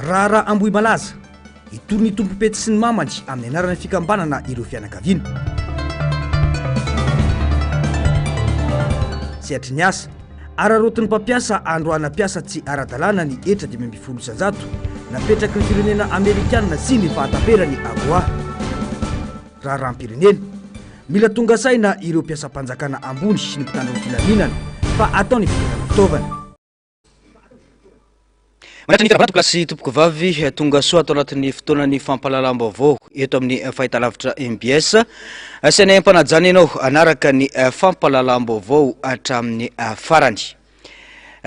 Rara amboy malaza itony tompo pety sy ny mamandry amin'ny anarana fikambanana ireo fianakaviana. Sehatry ny asa ararotiny mpampiasa androana piasa tsy ara-dalàna ny etra 500 napetraky ny firenena Amerikanina sy ny fahataperany AGOA. Raha rahampirenena mila tonga saina ireo mpiasam-panjakana ambony sy ny mpitandro ny filaminana fa ataony fitondrana fitaovana. Manatra ny tarabato plasy tompoko vavy tonga soa atao anatin'ny fotoanan'ny fampahalalam-baovao eto amin'ny fahitalavitra MBS. Saina empanajany ianao anaraka ny fampahalalam-baovao hatramin'ny farany.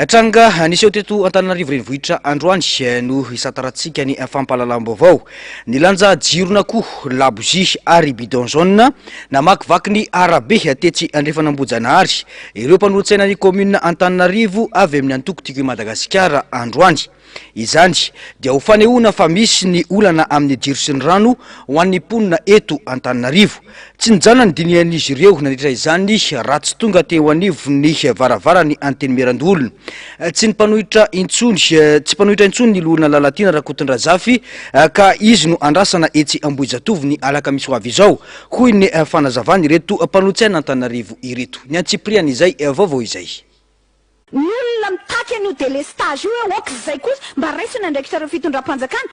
Tranga niseho teto Antananarivo renivohitra androany no isataratsika ny fampahalalam-baovao. Nilanja jirona koa labozy ary bidon jaune namakivaky ny arabe tetsy Andrifanambojanahary. Ireo mpanolotsaina ny commune Antananarivo avy amin'ny antokotiko Madagasikara androany. Izany dia ho fanehoana fa misy ny olana amin'ny jiro sy ny rano ho an'ny mponina eto Antananarivo. Tsy nijanona ny dinian'izy ireo nandritra izany raha tsy tonga teo anivo ny varavarany Antenimierandolona. Tsy mpanohitra intsony ny lolona lalatina Rakotondrazafy ka izy no andrasana etsy Ambohijatovo ny alaka misy hoavy izao hoy ny fanazavany ireto mpanolotsaina Antananarivo ireto. Ny antsipriany izay vaovao izay. Ny olona mitaky an'io délestage io oka zay kosa mba raisina ndraikitra fitondram-panjakana.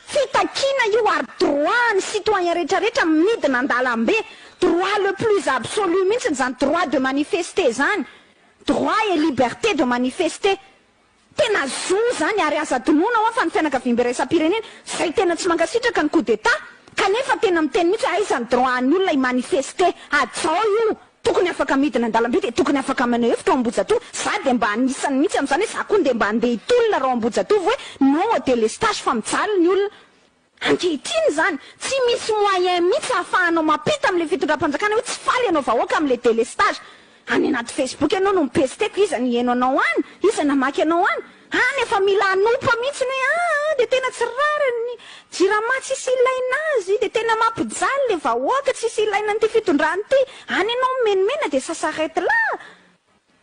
Fitakiana io ary droit ny citoyen rehetrarehetra midina an-dalambe. Droit le plus absolu mihitsy zany droit de manifester zany. Droit et liberté de manifester. Tena zo zany ary aza donoina ho fa ny fianakaviam-be raisam-pirenena zay tena tsy mankasitraka ny coup d'état kanefa tena miteny mihitsy aizany droit ny olona manifester adzao io. Tokony afaka midina an-dalambe dia tokony afaka maneho hevitra ao Ambohijatovo. Za dia mba anisany mihitsy amin'izany hoe za koa dia mba andeha hitolona raha ao Ambohijatovo hoe non au délestage fa mijaly ny olona. Ankehitriny zany tsy misy moyen mihitsy ahafahanao mampita amin'ilay fitondram-panjakana hoe tsy faly ianao vahoaka amin'ilay délestage. Any anaty Facebook ianao no mipesteko iza ny heno anao any, iza namaky anao any. Efa mila anopa mihitsy hoe dia tena tsy rara ny jirama tsisy ilaina azy dia tena mampijaly le vahoaka tsisy ilaina n'ity fitondrany ity. Any ianao menimena dia sasarety la.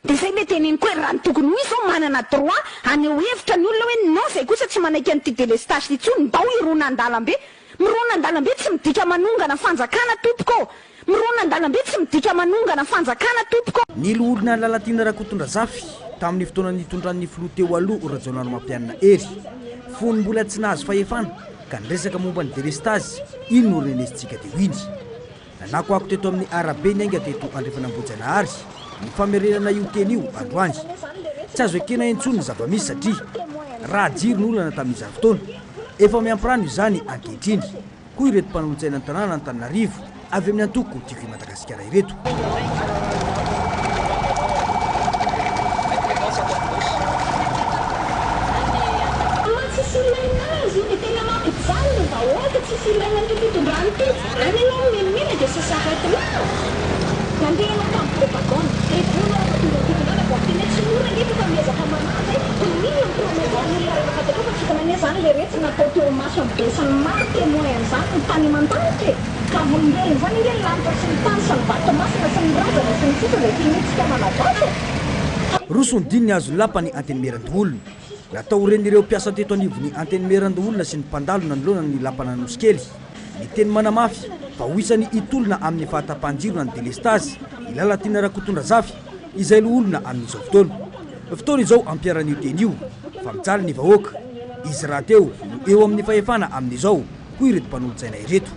Dia zay le teneniko hoe raha ny tokony ho izy ao manana droit aneho hevitra ny olona hoe non zay kosa tsy manaiky an'ity délestage ty intsony mba ho irona an-dalambe. Mirona an-dalambe tsy midika manongana fanjakana tompoko. Mirona an-dalambe tsy midika manongana fanjakana tompoko. Ny olona lalatina Rakotondrazafy tamin'ny fotoana nitondran'ny filoha teo aloha Rajaonaro Mampianina Hery. Fony mbola tsy nahazo fahefana ka niresaka momba ny délestage ino no renesitsika teo iny. Nanako ako teto amin'ny arabe ny aingana teto Andrifanambojanahary ny famerenana io teny io androany. Tsy azo ekena intsony ny zava-misy satria raha jiro ny olana tamin'izany fotoana efa miamprano izany ankehitriny. Koa ireto mpanolotsaina ny tanàna Antananarivo avy amin'ny antoko tiko Madagasikara ireto. Rosony dinny azo lapany Antenimierandolona. Natao reny ireo mpiasa teto anivony Antenimierandolona sy ny mpandalona nolona ny lapana nosikely. Ny teny manamafy fa ho isany itolona amin'ny fahatapanjirona ny délestage ilalatina Rakotondrazafy izay olona amin'izao fotoana. Fotoana izao ampiaran'io teny io fa mijaly ny vahoaka. Izy raha teo no eo amin'ny fahefana amin'izao koa ireto mpanolotsaina ireto.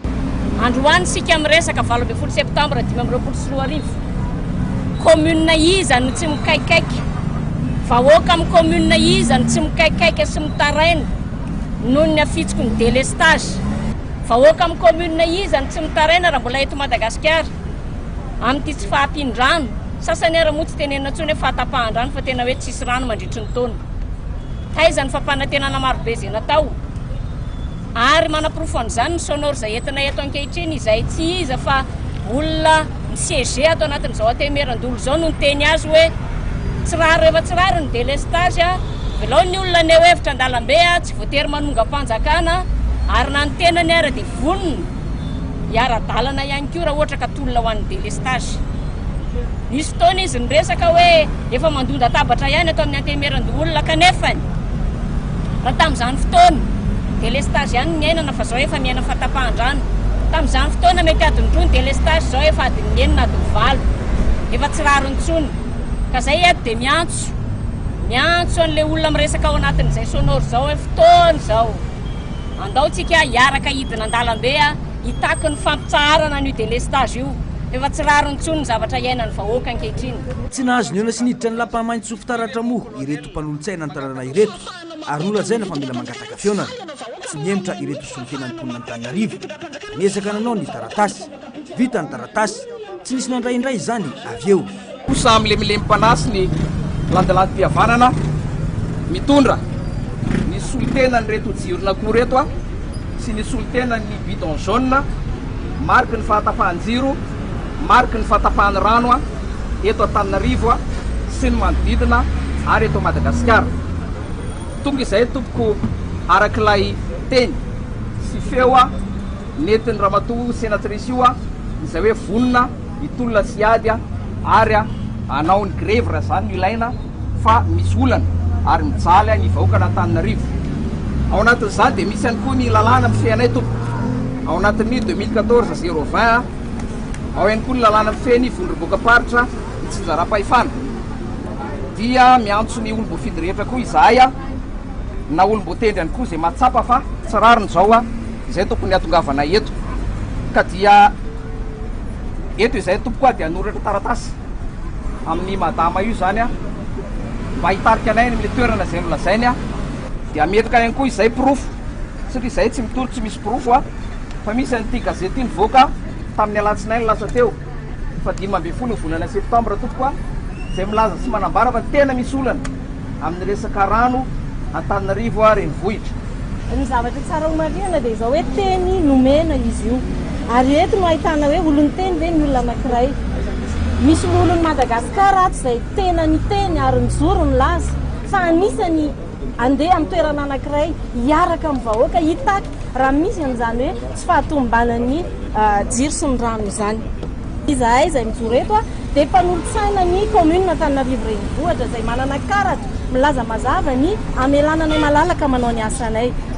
Androany sika miresaka 12 septambra 2024 commune iza no tsy mikaikaiky. Vahoaka amin'ny commune iza no tsy mikaikaiky sy mitaraina noho ny afitsiko ny délestage. Vahoaka amin'ny commune iza no tsy mitaraina raha mbola eto Madagasikara amin'ity tsy fahampin-drano. Sasany ara moa tsy tenena intsony hoe fahatapahan-drano fa tena hoe tsisy rano mandritry ny taona. Taizany fampanantenana marobe izay natao. Ary manaporofo an'izany ny sonore izay entina eto ankehitriny izay tsy iza fa olona misiéger ato anatin'izao Antenimierandolona izao no niteny azy hoe tsy raha rehefa tsy rara ny délestage velao ny olona neho hevitra an-dalambe tsy voatery manonga-panjakana ary na ny tenany ara dia vonona hiara-dalana ihany koa raha ohatra ka tolona ho an'ny délestage. Nisy fotoana izy niresaka hoe efa mandonda tabatra ihany atao amin'ny Antenimierandolona kanefany raha tamin'izany fotoana dia le stage ihany ny ainana fa zao efa miaina fahatapahan-drano tamin'izany fotoana mety adiny roa dia le stage zao efa adiny enina adiny valo efa tsy rarontsony ka zay eto dia miantso an'le olona miresaka ao anatin'izay sonora zao hoe fotoana zao andao tsika hiaraka hidina an-dalambe hitako ny fampitsaharana an'io dia le stage io efa tsy rarontsony ny zavatra iainany vahoaka ankehitriny tsy nahazo ny ena siniditra ny lampahamaintsy ho fitaratra moa ireto mpanolontsaina ny tanàna ireto ary nolazaina fa mila mangataka fionana tsy miemitra ireto solotena ny mponina ny Tananarivo niezaka nanao ny taratasy vita ny taratasy tsy nisy nandraindray izany avy eo kosa milemilemy-panasy ny landalantim-pihavanana mitondra ny solotena ny reto jirona koa reto sy ny solotena ny bidon jaune mariky ny fahatapahan-jiro mariky ny fahatapahan'ny rano eto Antananarivo sy ny manodidina ary eto Madagasikara tonga izay tompoko arak'ilay teny sy feo nentin'ny ramatoa sénatrice io izay hoe vonona hitolona sy ady ary anao ny grève raha zany ilaina fa misy olana ary mijaly ny vahoakana Antananarivo ao anatin'izany dia misy ihany koa ny lalàna mifehanay tompo ao anatin'ny 2014-020 ao ihany koa ny lalàna mifehy vondroboka-paritra ny tsinjaram-pahefana dia miantso ny olom-boafidy rehetra koa izahay na olom-boatendry ihany koa izay mahatsapa fa tsy rariny zao izay tokony hatongavanay eto ka dia eto izay tompo koa dia hanoratra taratasy amin'ny madama io zany mba hitarika anay am'le toerana izay nolazainy dia ametraka ihany koa izay pirofo satria izay tsy mitoro tsy misy pirofo fa misy an'ity gazety iny voaka tamin'ny alatsinainy lasa teo fa 5 volana septambra tompoka izay milaza sy manambara fa tena misy olana amin'ny resaka rano Antananarivo renivohitra ny zavatra tsara homariana dia izao hoe teny nomena izy io ary eto no ahitana hoe olony teny ve ny olona anankiray misy olony Madagasikara ato izay tena ny teny ary nijoro ny laza fa anisany andeha amin'ny toerana anankiray hiaraka amin'ny vahoaka hitaka raha misy an'izany hoe tsy fahatombanany jiro sy ny rano izany izahay izay mijoro eto dia mpanolontsaina ny commune Antananarivo renivohitra izay manana karatra milaza mazava ny amelananay malalaka manao ny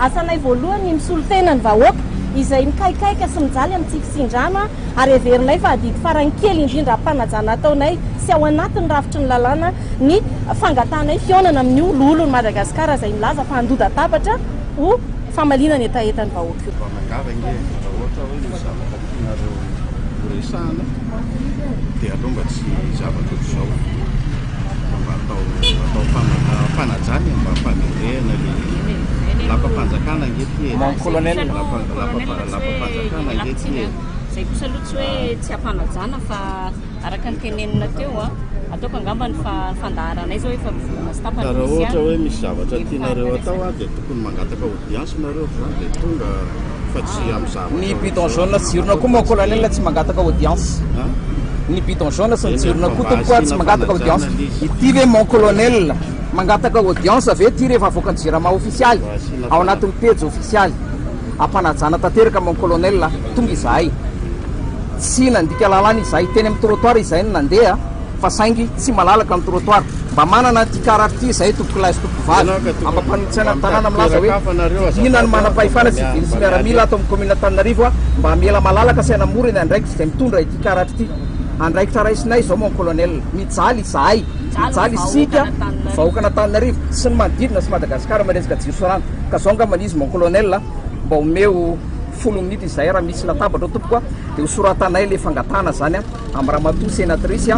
asanay voalohany misolotena ny vahoaka izay mikaikaika sy mijaly amin'ny tsifisin-drano ary everinay fa adidy farany kely indrindra ampanajana ataonay sy ao anatin'ny rafitry ny lalàna ny fangatanay fionana amin'ny ololony Madagasikara izay milaza fa handoda tabatra ho famalinany etaetany vahoaka io resana dia aloha mba tsy zavatra zao mba atao fanajany mba famerehana le lapam-panjakana angety colonel lapam-panjakana angety zay kosa aloha tsy hoe tsy hampanajana fa araka ny tenenina teo ataoko angamba ny fandaharanay zao efa mivolona sy tapany raha ohatra hoe misy zavatra tianareo atao dia tokony mangataka audience nareo zany dia tonga fa tsy amin'ny zavatra ny bidon jaune sy jirona koa mon colonel tsy mangataka audience ny bidon jaune sy ny jirona koa tompokoa tsy mangataka audience ity ve mon colonel mangataka audience ave ty rehefa avoaka ny jirama officialy ao anatin'ny page officialy ampanajana tanteraka mon colonel tonga izahay tsy nandika lalàna izahay teny amin'ny trottoir izahay ny nandeha fa saingy tsy malalaka amin'ny trottoir mba manana ty karatra ty izahay tompoko lahy sy tompoko vady ampampanolontsaina ny tanàna milaza hoe ina ny manam-pahefana sy vily sy miaramila ato amin'ny commune Antananarivo mba miela malalaka sy anamora ny andraikitra izay mitondra ity karatra ity andraikitra raisinay zao mon colonel mijaly izahay mijaly isika vahoakana Antananarivo sy ny manodidina sy Madagasikara maresaka jiro sy rano ka zao ngamba izy mon colonel mba omeo 10 minutes izahay raha misy latabatra tompoka dia hosoratanay le fangatana zany amin'ny ramatoa sénatrice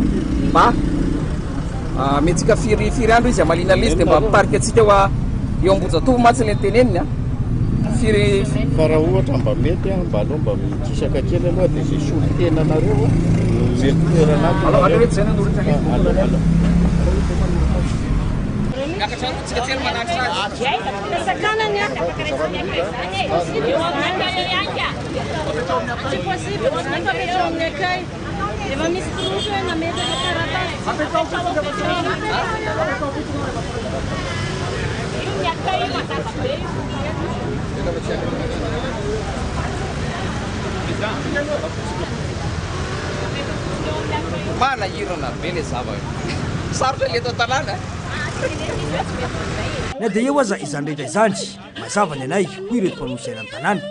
mba metsika firy andro izy amalina lizy dia mba mitarika atsika eo ambojatovo matsy le teneniny firy fa raha ohatra mba mety mba aloha mba mikisaka kely aloha dia zay solotena nareo mety toerana aleo ety zay nanoritra miakatrarotsika tsely manatra sakanany tsy possible apetrao amin'ny akay efa misy pirofo hoe nametraka manahirana be le zava sarotra le tao tanàna na dia eo aza izany rehetra izany mazava ny anay hoy ireto mpanosy aina amin'ny tanàna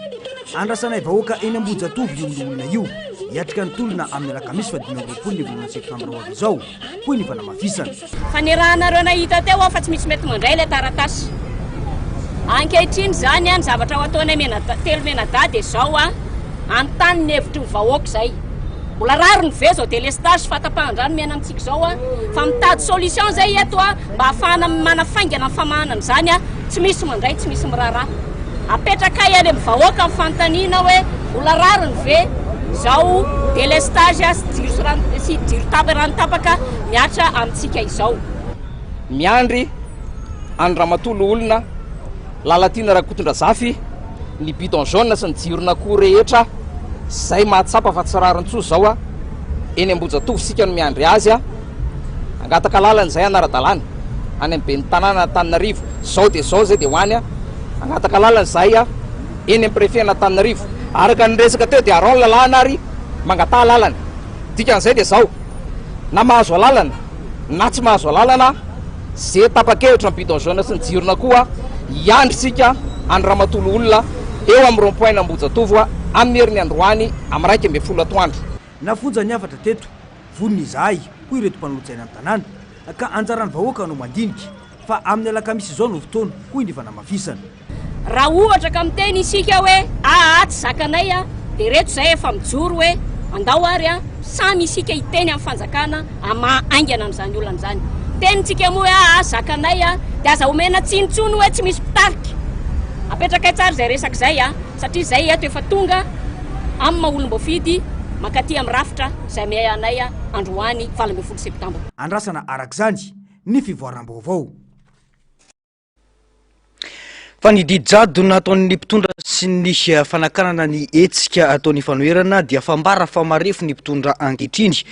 andrasanay vahoaka eny Ambohijatovo io olona io hiatrika ny tolona amin'ny alakamisy fa 20 ny volana septambra ho avy izao hoy ny fanamafisana fa ny raha nareo nahita teo aho fa tsy misy mety mandray ilay taratasy ankehitriny zany any zavatra ho ataonay telo menadady izao a antany ny hevitry ny vahoaka izay mbola raro ny ve zao délestage fatapahandrano miaina amintsika izao a fa mitady solution zay eto a mba hahafahana manafaingana ny famahanana izany a tsy misy mandray tsy misy miraharaha apetraka any amin'ny vahoaka amin'ny fanontaniana hoe mbola raro ny ve zao délestage a sy jiro rano-tapaka miatra amintsika izao miandry andramatolo olona lalatiana rakotondra zafy ny bidon jaune sy ny jirona koa rehetra zay mahatsapa fa tsy raron-tso zao a eny Ambohijatovo sika no miandry azy a angataka lalan'izay anara-dalàna any amin'ny ben'ny tanàna Antananarivo zao de zao zay de hoany a angataka lalan'izay a eny amin'ny préfet Antananarivo araka ny resaka teo de arao lalàna ary mangataha lalana dikan'izay de zao na mahazo alalana na tsy mahazo alalana zay tapa-kevitra ny bidon jaune sy ny jirona koa iandry sika andramatolo olona eo amin'ny rond-point ny Ambohijatovo a amin'ny herin'ny androany amin'ny 1:00 atoandro nafonja ny afatra teto voniny izahay hoy ireto mpanolotsaina ny tanàna ka anjaran'ny vahoaka no mandinika fa amin'ny alakamisy izao no fotoana hoy ny fanamafisana raha ohatra ka miteny isika hoe ahaty zakanay a de reto zay efa mijoro hoe andao ary a samy isika hiteny amin'ny fanjakana ama aingana amin'izany olana zany tenytsika moa hoe zakanay a de aza omena tsinitsony hoe tsy misy pitarika apetraka tsara zay resaka zay a satria zay eto efa tonga amin'ny maha-olom-boafidy makaty amin'ny rafitra zay miay anay a androany 20 septambra andrasana arak'izany ny fivoaram-baovao fa ny didijado nataon'ny mpitondra sy ny fanakanana ny etsika ataon'ny fanoherana dia fambara fa marefo ny mpitondra ankehitriny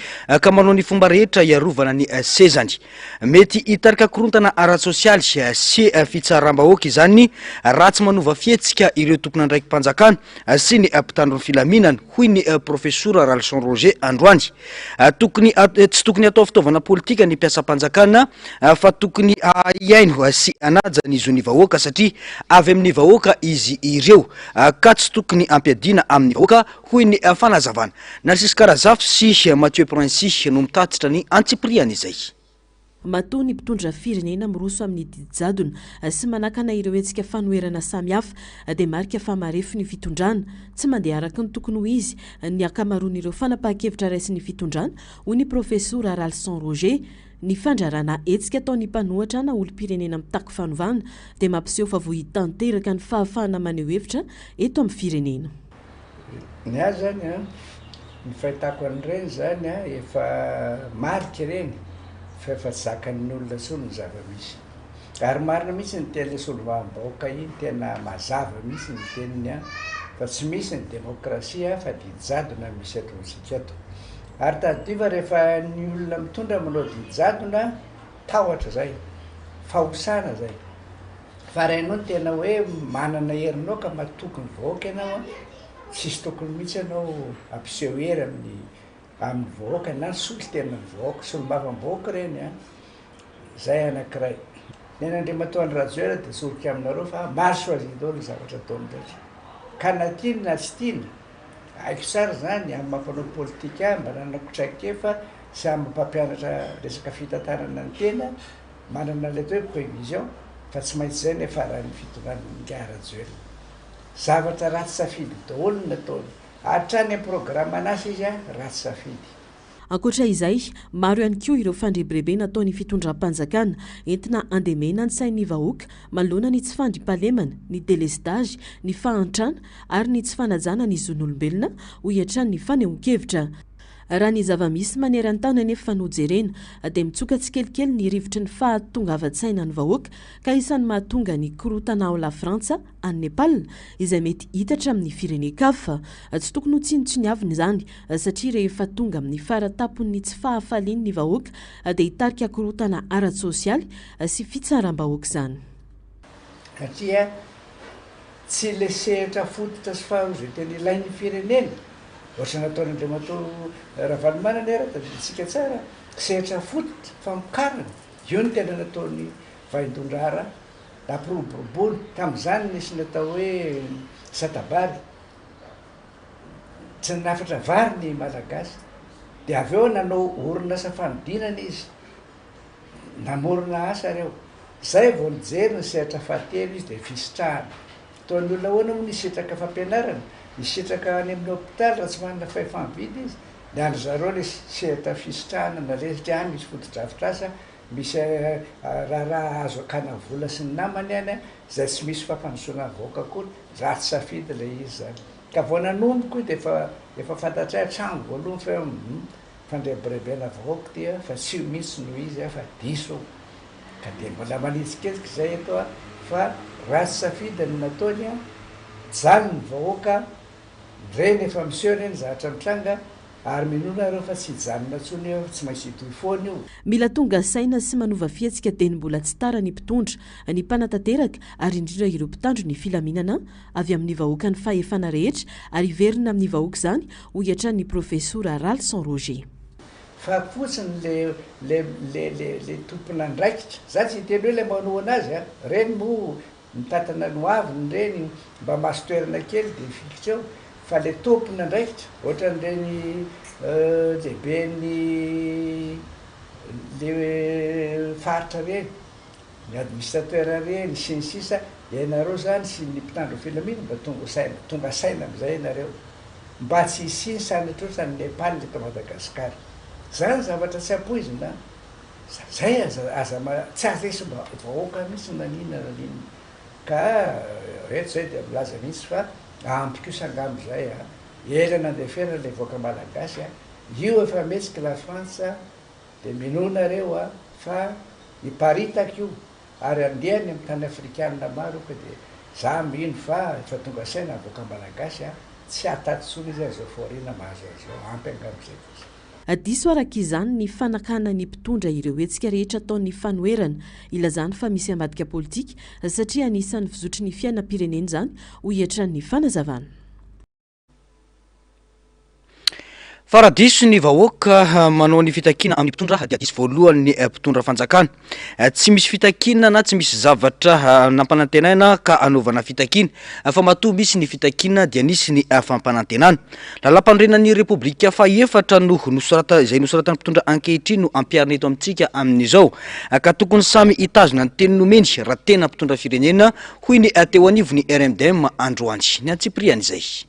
ka manao ny fomba rehetra iarovana ny sezany mety hitarika korontana ara-tsosialy sy fitsaram-bahoaka izany raha tsy manova fietsika ireo tompona andraiky mpanjakana sy ny mpitandro ny filaminana hoy ny professeur Ralson Roger androany tsy tokony atao fitaovana politika ny mpiasa-mpanjakana fa tokony iaino sy anaja ny zo ny vahoaka satria avy amin'ny vahoaka izy ireo ka tsy tokony ampiadina amin'ny vahoaka hoy ny fanazavana Narcisse sy Mathieu Princy no mitatitra ny antsipriana izay matoa ny mpitondra firenena miroso amin'ny didijadona sy manakana ireo etsika fanoherana samihafa dia marika fa marefo ny fitondrana tsy mandeha araka ny tokony ho izy ny akamaroan'ireo fanapahan-kevitra raisy ny fitondrana hoy ny professeur Ralson Roger ny fandrarana etsika ataon'ny mpanohatra na olom-pirenena mitako fanovana dia mampiseho fa vohitanteraka ny fahafahana maneho hevitra eto amin'ny firenena ny azy zany a ny fahitako an'ireny zany a efa marika ireny fa efa tsy zakan'ny olona tsony ny zava-misy ary marina mihitsy ny teny solovam-bahoaka iny tena mazava mihitsy ny teniny a fa tsy misy ny demokrasia fa didijadona misy atontsika eto ary tadiva rehefa ny olona mitondra manao didijadona tahotra zay fahosana zay fa rainao ny tena hoe manana herinao ka matoky ny vahoaka ianao a tsisy tokony mihitsy ianao ampiseho hery amin'ny vahoaka na solo tena ny vahoaka solombava-bahoaka reny a zay anankiray ny an'Andriamatoa ny radio dia sorika aminareo fa maro soazidao ny zavatra ataony rehetra ka na tiany na tsy tiany haiko tsara zany amin'ny mampanao politika mba nanako traikefa sy amin'ny mpampianatra resaka fitantanana ny tena manana le hoe prévision fa tsy maintsy zay nefa raha ny fitondrany radio zavatra ratsy safidy daholo ny nataony hatrany amin'ny programme anazy izy a ratsy safidy ankoatra izay maro ihany koa ireo fandrebirebe nataon'ny fitondram-panjakana entina andemena ny sain'ny vahoaka manoloana ny tsy fandrimpahalemana ny délestage ny fahantrana ary ny tsy fanajana ny zon'olombelona ho hiatrany ny fanehoan-kevitra raha ny zava-misy maneran-tany nefa fanojerena dia mitsoka tsy kelikely ny rivotry ny fahatongavan-tsaina ny vahoaka ka isan'ny mahatonga ny korotana ao la Frantsa any Nepal izay mety hitatra amin'ny firenen-kafa tsy tokony ho tsinotsiniavina izany satria rehefa tonga amin'ny faratapon'ny tsy fahafaliany ny vahoaka dia hitarika korotana ara-tsosialy sy fitsaram-bahoaka izany satria tsy le sehatra fototra sy faharozy teny ilain'ny firenena ohatra nataon'Andriamatoa Ravalomanana era tadiditsika tsara sehatra fototra famokarana io ny tena nataony vahintondrara nampiroboroboly tamin'izany nisy natao hoe satabary tsy nafatra vary ny malagasy dia avy eo nanao orinasa fanodinana izy namorona asa reo zay vao nijery ny sehatra fahatelo izy dia fisitrahana ataon'ny olona hoana moa nisitraka fampianarana nisitraka any amin'ny hôpitaly raha tsy manana fahefa-mividy izy ny andro zareo le sehatra fisitrahana narezitra any misy fotodrafitrasa misy raha azo akana vola sy ny namany any zay tsy misy fampandrosoana vaoaka koa raha tsy safidy le izy zany ka vao nanomboka dia efa fantatray atrano voalohany fa fandrebirebena vahoaka dia fa tsy mihitsy no izy fa diso ka dia mbola manitsiketsika zay eto fa raha tsy safidy ny nataony jany ny vahoaka reny efa miseho reny zahatra mitranga ary minona reo fa tsy janona ntsony eo tsy maintsy itoyfoana io mila tonga saina sy manova fiatsika dia ny mbola tsy tara ny mpitondra ny mpanatanteraka ary indrindra ireo mpitandro ny filaminana avy amin'ny vahoaka ny fahefana rehetra ary iverina amin'ny vahoaka izany ho hiatra ny profesora Ralson Roger fa fotsiny le tompona ndraikitra za tsy hiteny hoe le manoana azy reny moa mitatana noaviny reny mba masotoerana kely dia fikitra eo fa le tompona ndraikitra ohatra n'ireny lehibe ny le faritra reny ny administrateur reny sy ny sisa ianareo zany sy ny mpitandro filamina mba tonga saina am'izay ianareo mba tsy hisiny sanatr ny Nepal eto Madagasikara zany zavatra tsy ampoizina zay aza tsy aza isy mba vahoaka mihitsy naninana ninna ka reto zay dia milaza mihitsy fa ampiko sangamy zay ela nandeferana le voaka malagasy io efa metsika la France dia minona reo fa hiparitaka io ary andehany amin'ny tany afrikanina maro ka dia za mino fa efa tonga saina voaka malagasy tsy atatsony izy azo forina mahazo azao ampy angamizay diso araka izany ny fanakana ny mpitondra ireo hetsika rehetra ataon'ny fanoerana ilazany fa misy ambadika politika satria anisan'ny fizotry ny fiainam-pirenena zany ho hiatran'ny fanazavana faradiso ny vahoaka manao ny fitakina amin'ny mpitondra dia diso voalohany ny mpitondra fanjakana tsy misy fitakina na tsy misy zavatra nampanantenaina ka anaovana fitakina fa matoa misy ny fitakina dia nisy ny fampanantenana lalam-pandrenan'ny repoblika faefatra no nosorata izay nosoratany mpitondra ankehitriny no ampiarina eto amintsika amin'izao ka tokony samy hitazona ny teny nomeny raha tena mpitondra firenena hoy ny teo anivo ny RMDM androany ny antsipriany izay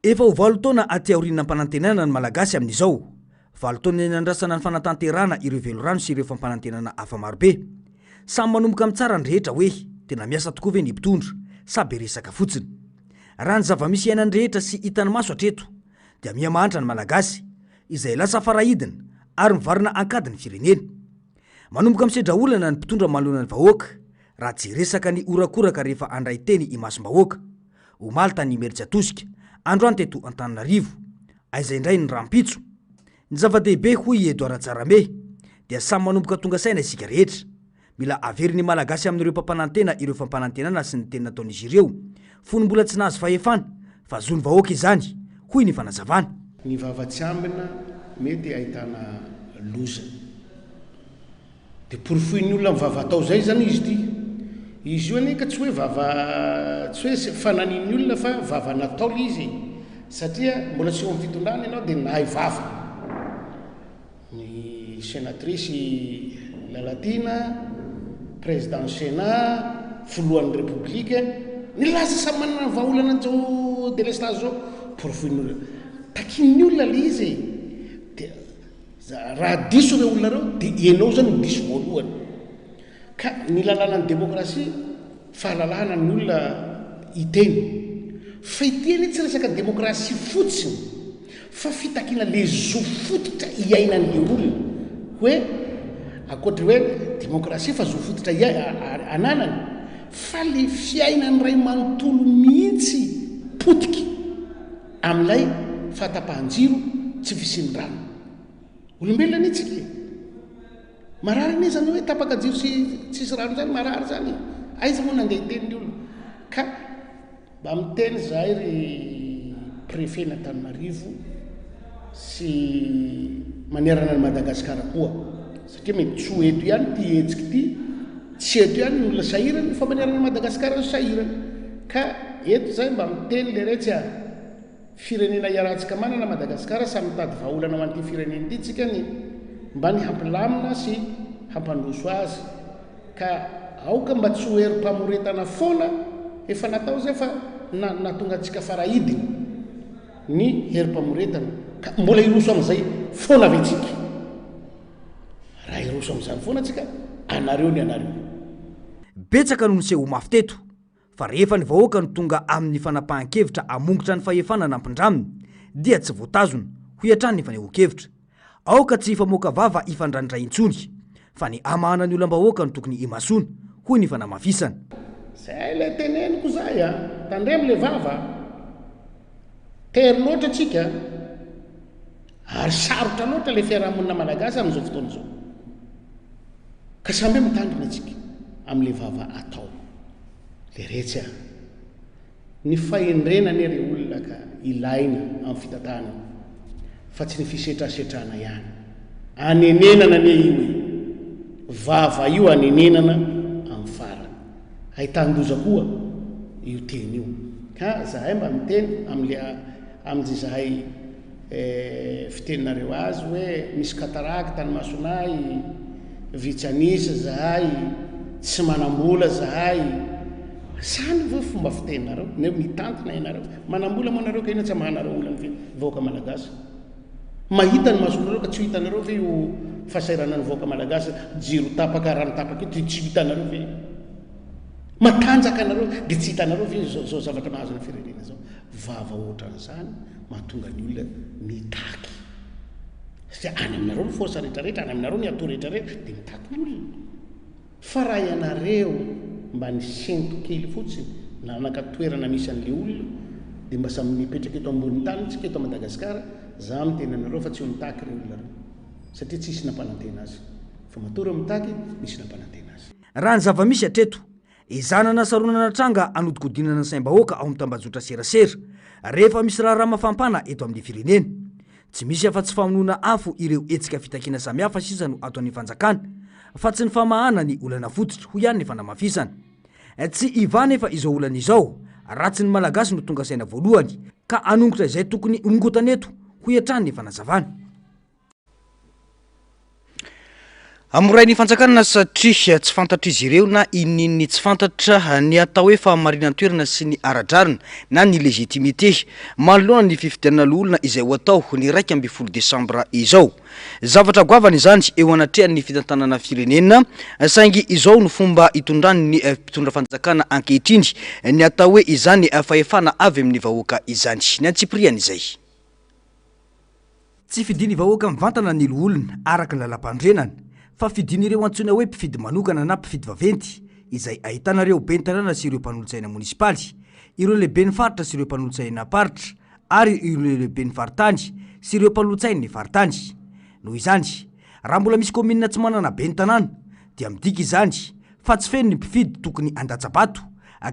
efa ho valotona aty aoriana mpanantenana ny malagasy amin'izao valotona nandrasana ny fanatanterana ireo velorano sy ireo fampanantenana hafa marobe samy manomboka amin'ny tsara ny rehetra hoe tena miasa tokoa ve ny mpitondra saby resaka fotsiny raha ny zava-misy iainany rehetra sy hitany maso hatreto dia miamahantra ny malagasy izay lasa farahidina ary mivarina ankadiny firenena manomboka misedra olana ny mpitondra malona ny vahoaka raha tsy resaka ny orakoraka rehefa andray teny imasom-bahoaka Omalta ny Meritsy Atosika androany teto Antananarivo aizay indray ny rampitso ny zava-dehibe hoy Edouard Tsarambe dia samy manomboka tonga saina isika rehetra mila avery ny malagasy amin'ireo mpampanantena ireo fampanantenana sy ny tena nataon'izy ireo fony mbola tsy nahazo fahefana fa zony vahoaka izany hoy ny fanazavana ny vavatsy ambina mety ahitana loza dia porofoin'ny olona mivavatao zay zany izy ty izy io anika tsy hoe tsy hoe fananian'ny olona fa vava natao le izy satria mbola tsy eo amin'ny fitondrana ianao dia nahay vava ny sénatrice Lalatina président sénat foloan'ny république ny laza samy manana ny vahaolana an'izao délestage zao porofoin'ny olona takin'ny olona le izy dia raha diso ireo olona reo dia ianao zany ny diso voalohany ka ny lalàna ny démocratie fahalalahana ny olona hiteny fa iteny tsy resaka démocratie fotsiny fa fitakiana le zo fototra iainan'le olona hoe akoatra hoe démocratie fa zo fototra ananany fa le fiainany ray manontolo mihitsy potiky amin'ilay fahatapahan-jiro tsy fisiny rano olombelona nitsika marary ne zany hoe tapaka jiro sy tsisy rano zany marary zany aiza moa nandeha hiteniny olona ka mba miteny zahay ry préfet n'Antananarivo sy manerana ny Madagasikara koa satria mety tso eto ihany ty hetsika ty tsy eto ihany ny olona sahirany fa maniarana Madagasikara sahirany ka eto zay mba miteny le retsy a firenena iarahantsika manana Madagasikara samy mitady vahaolana ho an'ity firenena ity tsika ny mba ny hampilamina sy hampandroso azy ka aoka mba tsy ho herim-pamoretana foana efa natao zay fa natonga antsika farahidiny ny herim-pamoretana ka mbola iroso amin'izay foana avetsika raha iroso amin'izany foana tsika anareo ny anareo betsaka no niseho mafy teto fa rehefa ny vahoaka no tonga amin'ny fanapahan-kevitra amongotra ny fahefana nampindraminy dia tsy voatazona ho iantrany ny fanehoan-kevitra aoka tsy ifamoaka vava ifandrandray intsony fa ny amahana ny olam-bahoaka no tokony imasona hoy ny fanamafisana zay le teneniko zay a tandremo le vava tery loatra atsika ary sarotra loatra le fiarahamonina malagasy amin'izao fotoana izao ka samby mitandrina atsika amin'le vava atao le retsy a ny fahendrenany ry olona ka ilaina amin'ny fitatahana fa tsy ny fisetrasetrana ihany anenenana ne io hoe vava io anenenana amin'ny farany ahitan-doza koa io teny io ka zahay mba miteny amin'izay zahay fiteninareo azy hoe misy kataraky tany masonay vitsanisa zahay tsy manambola zahay sany vo fomba fiteninareo ne mitantina ianareo manambola moanareo ka ina tsy mahanareo olany vahoaka malagasy mahita ny masonareo ka tsy hitanareo ve io fahasairana ny vahoaka malagasy jiro tapaka rano tapaka io tsy hitanareo ve matanjaka anareo dia tsy hitanareo ve zao zavatra mahazo ny firenena zao vava ohatran'izany mahatonga ny olona mitaky satria any aminareo ny forsa rehetrarehetra any aminareo ny atao rehetrarehetra dia mitaky ny olona fa raha ianareo mba ny sento kely fotsiny na nakatoerana misy an'le olona dia mba samy mipetraka eto ambony tany tsika eto Madagasikara za miteny anareo fa tsy ho mitaky re olona reo satria tsisy nampanantena azy fa matory mitaky misy nampanantena azy raha ny zava-misy atreto izanana saronana tranga anodikodinana ny saim-bahoaka ao mitambajotra serasera rehefa misy raha mafampana eto amin'ny firenena tsy misy afa-tsy famonoana afo ireo etsika fitakiana samihafa sisa no ato an'ny fanjakana fa tsy ny famahana ny olana fototra ho ihany ny fanamafisana tsy ivana efa izao olana izao ratsy ny malagasy no tonga saina voalohany ka anongotra izay tokony ongotaneto ho iantrany ny fanazavana amoray ny fanjakana satria tsy fantatra izy ireo na ininny tsy fantatra ny atao hoe fahamarinantoerana sy ny aradrarina na ny legitimité manoloana ny fifidianana olona izay ho atao ny 1 desambra izao zavatra goavana izany eo anatrehan'ny fitantanana firenena saingy izao no fomba itondrany ny mpitondra fanjakana ankehitriny ny atao hoe izany fahefana avy amin'ny vahoaka izany ny antsipriana izay tsy fidiny vahoaka mivantana ny olona araka ny lalam-pandrenana fa fidin'ireo antsoina hoe mpifidy manokana na mpifidy vaventy izay ahitanareo bentanana sy ireo mpanolotsaina munisipaly ireo lehibe ny faritra sy ireo mpanolotsaina paritra ary ireo lehibe ny faritany sy ireo mpanolotsaina ny faritany noho izany raha mbola misy kominina tsy manana bentanana dia midika izany fa tsy feno ny mpifidy tokony andatsabato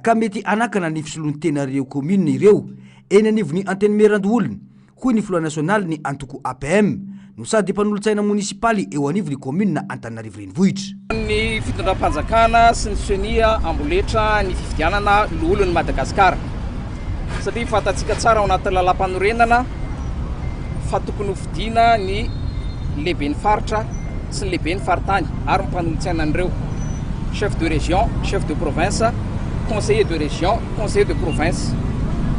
ka mety anakana ny fisoloany tenareo komina ireo eny anivony antenimerandoolona hoy ny floa nasionaly ny antoko APM no sady mpanolotsaina munisipaly eo anivony komina Antananarivo renivohitra ny fitondram-panjakana sy ny sonia amboletra ny fifidianana lolon'ny Madagasikara satria fatatsika tsara ao anaty lalam-panorenana fa tokony ho fidina ny lehibe ny faritra sy ny lehibe ny faritany ary mpanolotsaina an'ireo chef de région, chef de province, conseiller de région, conseiller de province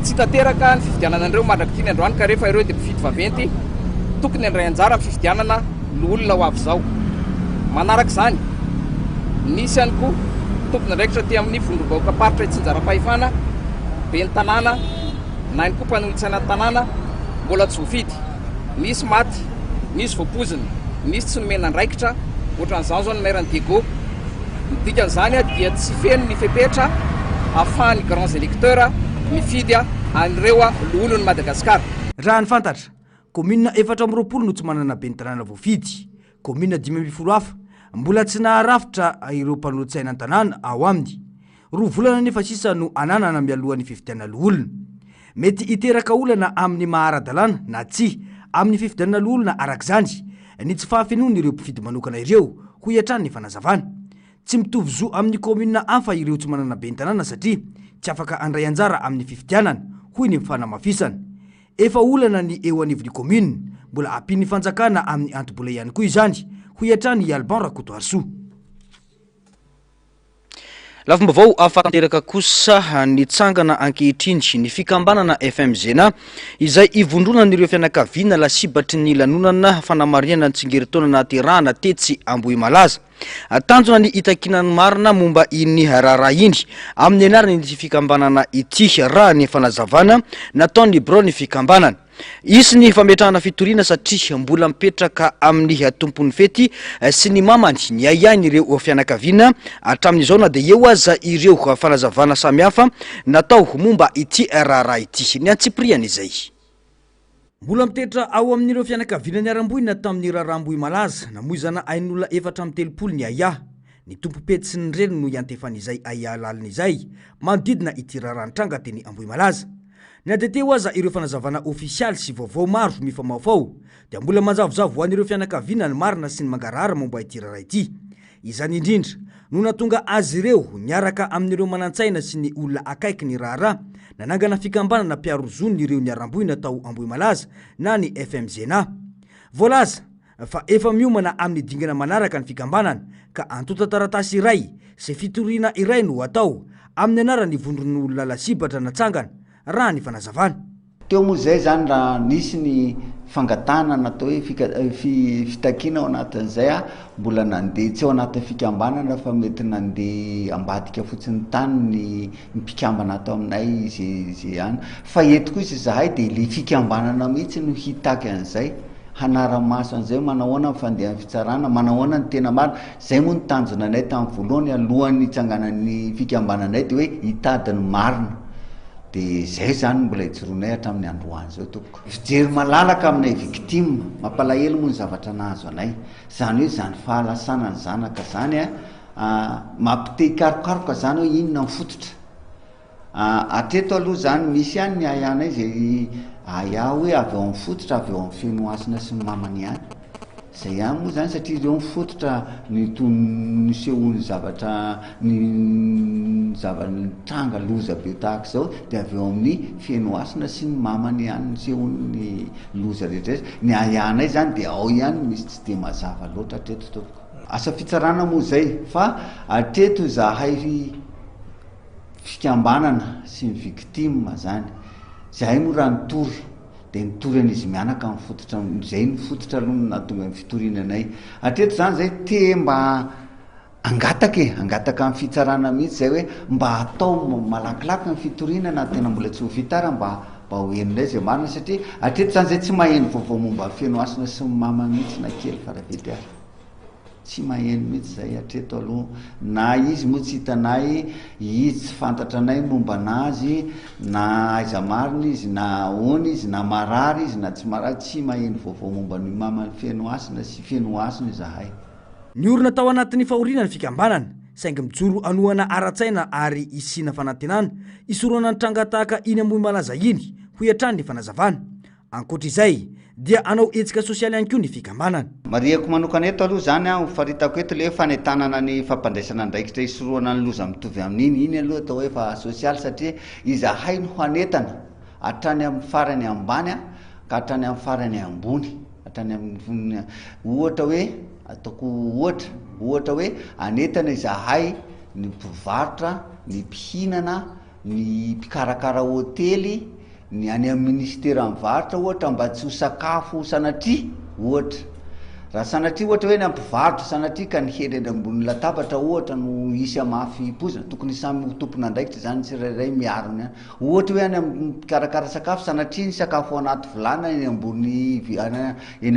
tsy tanteraka ny fifidianana an'ireo mandrakitiny androany ka rehefa ireo dia mpifidy vaventy tokony andray anjara amin'ny fifidianana olona ho avy zao manaraka izany nisy ihany koa tompony andraikitra ty amin'ny vondrom-bahoaka paritra itsinjara-pahefana be ny tanàna na ihany koa mpanolotsaina ny tanàna mbola tsy voafidy nisy maty nisy voapozina nisy tsy nomena andraikitra ohatran'izao zao ny mairany Diego dikan'izany dia tsy feno ny fepetra ahafahan'ny grands électeurs mifidy an'ireo olon'ny Madagasikara raha ny fantatra komina 420 no tsy manana bentanana voafidy komina 520 hafa mbola tsy naharafitra ireo mpanolotsaina an-tanàna ao aminy roa volana nefa sisa no ananana mialohan'ny fifidianana olona mety iteraka olana amin'ny maharadalana na tsy amin'ny fifidianana olona arak'izany ny tsy fahafenoany ireo mpifidy manokana ireo ho iatrany ny fanazavana. Tsy mitovy zo amin'ny komuna hafa ireo tsy manana bentanana satria tsy afaka andray anjara amin'ny fifidianana hoy ny fanamafisana. Efa olana ny eo anivon'ny komuna mbola ampin'ny fanjakana amin'ny antobola ihany koa izany ho iatrany Alban Rakotoarso. Lafim-baovao ahafanteraka kosa ny tsangana ankehitriny ny fikambanana FMZena izay ivondrona n'ireo fianakaviana lasibatry ny lanonana fanamariana ny tsingeritona naterahana tetsy Ambohimalaza. Tanjona ny itakinany marina momba iny raharaha iny amin'ny anarany ny fikambanana ity raha ny fanazavana nataony bro ny fikambanana. Isy ny fametrahana fitoriana satria mbola mipetraka amin'ny tompon'ny fety sy ny mamany ny aiany ireo fianakaviana hatramin'izao na dia eo aza ireo fanazavana samihafa natao momba ity raharaha ity. Ny Antsipriana izay. Mbola mitetra ao amin'ireo fianakaviana ny arambohina tamin'ny raharaha Ambohimalaza namoizana ain'olona 430 ny aya. Ny tompo-pety sy ny reny no iantefan'izay aya lalina izay manodidina ity raharahanitranga teny Ambohimalaza. Ny adeteo aza ireo fanazavana ofisialy sy vaovao maro mifamaofao dia mbola manjavozavo ho an'ireo fianakaviana ny marina sy ny mangarahara momba ity raharaha ity. Izany indrindra no natonga azy ireo niaraka amin'ireo manantsaina sy ny olona akaiky ny raharaha nanangana fikambanana mpiarozony ireo ny arambohina tao Ambohimalaza na ny FMZena. Voalaza fa efa miomana amin'ny dingana manaraka ny fikambanana ka antota taratasy iray sy fitoriana iray no atao amin'ny anarany vondron'olona lasibatra natsangana raha ny fanazavana. Teo moa zay zany raha nisy ny fangatana natao hoe fitakiana ao anatin'izay mbola nandeha tsy ao anatin'ny fikambanana fa mety nandeha ambadika fotsiny tany ny mpikambana atao aminay zay any fa eto koa izy zahay dia le fikambanana mihitsy no hitaky an'izay hanara-maso an'izay manahoana ny fandehan'ny fitsarana manahoana ny tena marina zay moa ny tanjona anay tamin'ny voalohany alohan'ny tsanganan'ny fikambananay dia hoe hitadiny marina. Dia zay zany mbola ijoroanay hatramin'ny androany zao tompoko. Fijery malalaka aminay victime mampalahelo moa ny zavatra nahazo anay. Zany hoe zany fahalasana ny zanaka zany mampite hikarokaroka zany hoe inona mifototra. Atreto aloha zany misy ihany ny ayanay zay aya hoe avy eo amin'ny fototra avy eo amin'ny fenoasina sy ny mamany ihany. Zay ihany moa zany satria ireo mifototra ny sehoany zavatra ny tranga loza be tahaka zao dia avy eo amin'ny fenoasina sy ny mamany ihany ny sehoany loza rehetrarehetra. Ny ayanay zany dia ao ihany misy tsy dia mazava loatra atreto tompoko. Asa fitsarana moa zay fa atreto zahay fikambanana sy ny victime zany zahay moa raha nitory dia nitory an'izy mianaka mifototra zay nifototra aloha nahatonga ny fitorinanay. Atreto zany zay te mba angataka amin'ny fitsarana mihitsy zay hoe mba atao malakilaky ny fitorinana tena mbola tsy ho vitara mba hoeninay zay marina satria atreto zany zay tsy maheno vaovao momba fenoasina sy mama mihitsy na kely faravety ary tsy maheno mihitsy zay atreto aloha na izy moa tsy hitanay izy tsy fantatra anay momba anazy na aiza marina izy na ony izy na marary izy na tsy marary tsy maheno vaovao momba ny mama ny fenoasina sy fenoasina zahay. Ny orona tao anatin'ny fahoriana ny fikambanana saingy mijoro anohana ara-tsaina ary isina fanantenana isoroana ny tranga tahaka iny Ambohimalaza iny ho iatrany ny fanazavana. Ankoatr'izay dia anao etsika sosialy ihany koa ny fikambanana. Mariako manokana eto aloha zany faritako eto le fanentanana ny fampandraisana andraikitra isoroana ny loza mitovy amin'iny iny aloha atao hoe fa sosialy satria izahay no hanetana hatrany amin'ny farany ambany ka hatrany amin'ny farany ambony hatrany amin'ny ohatra hoe ataoko ohatra hoe anetana izahay ny mpivarotra ny mpihinana ny mpikarakara hotely ny any amin'ny ministera mivarotra ohatra mba tsy ho sakafo sanatria ohatra raha sanatria ohatra hoe ny ampivarotra sanatria ka ny hely eny ambony latabatra ohatra no isy mafy pozina tokony samy tompona andraikitra zany tsirairay miarony any ohatra hoe any amin'ny mpikarakara sakafo sanatria ny sakafo anaty vilana eny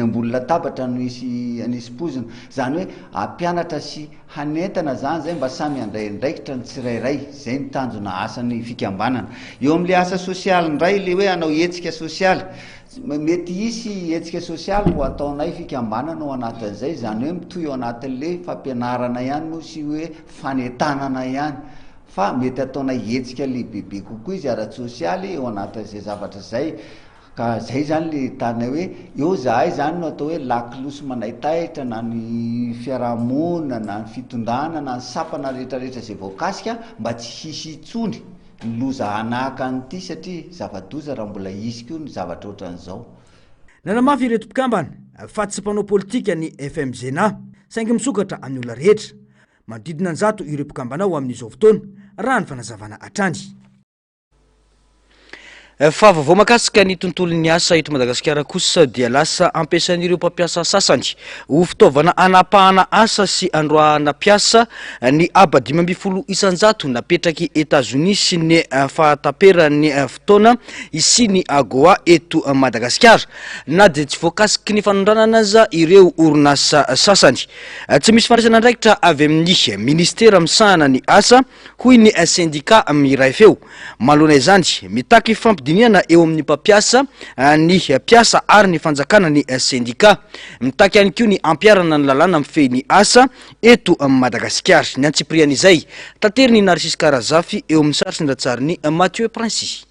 ambony latabatra no anisy pozina zany hoe ampianatra sy hanetana zany zay mba samy andraindraikitra ny tsirairay zay ny tanjona asan'ny fikambanana. Eo amin'le asa sosialy ndray le hoe anao hetsika sosialy mety isy hetsika sosialy ho ataonay fikambanana ao anatin'izay zany hoe mitoy eo anatin'le fampianarana ihany moa sy hoe fanetanana ihany fa mety ataonay hetsika lehibebe kokoa izy ara-sosialy eo anatin'izay zavatra zay ka zay zany le tany hoe eo zahay zany no atao hoe lakiloso manaitaitra na ny fiarahamonina na ny fitondrana na ny sapana rehetrarehetra zay voakasika mba tsy hisy itsony ny loza anahaka an'ity satria zava-doza raha mbola izy koa ny zavatra ohatran'izao. Nanamafy ireto mpikambana fa tsy mpanao politika ny FMZ na saingy misokatra amin'ny olona rehetra. Manodidina ny zato ireo mpikambana ao amin'izao fotoana raha ny fanazavana hatrany. Fa vao makasika ny tontolon'ny asa eto Madagasikara kosa dia lasa ampiasain'ireo mpampiasa sasany ho fitaovana anapahana asa sy androahana piasa ny aba 12 isanjato napetraky Etats-Unis sy ny fahataperan'ny fotoana sy ny AGOA eto Madagasikara na dia tsy voakasiky ny fanondranana aza ireo orinasa sasany. Tsy misy fandraisana andraikitra avy amin'ny ministera misahana ny asa hoy ny syndicat miray feo. Malohana izany mitaky diniana eo amin'ny mpampiasa ny piasa ary ny fanjakana ny syndicat mitaky ihany koa ny ampiarana ny lalàna mifehy ny asa eto Madagasikara. Ny antsiprian'izay tateriny Narcisse Karazafy eo amin'ny saritry ndratsariny Mathieu Princy.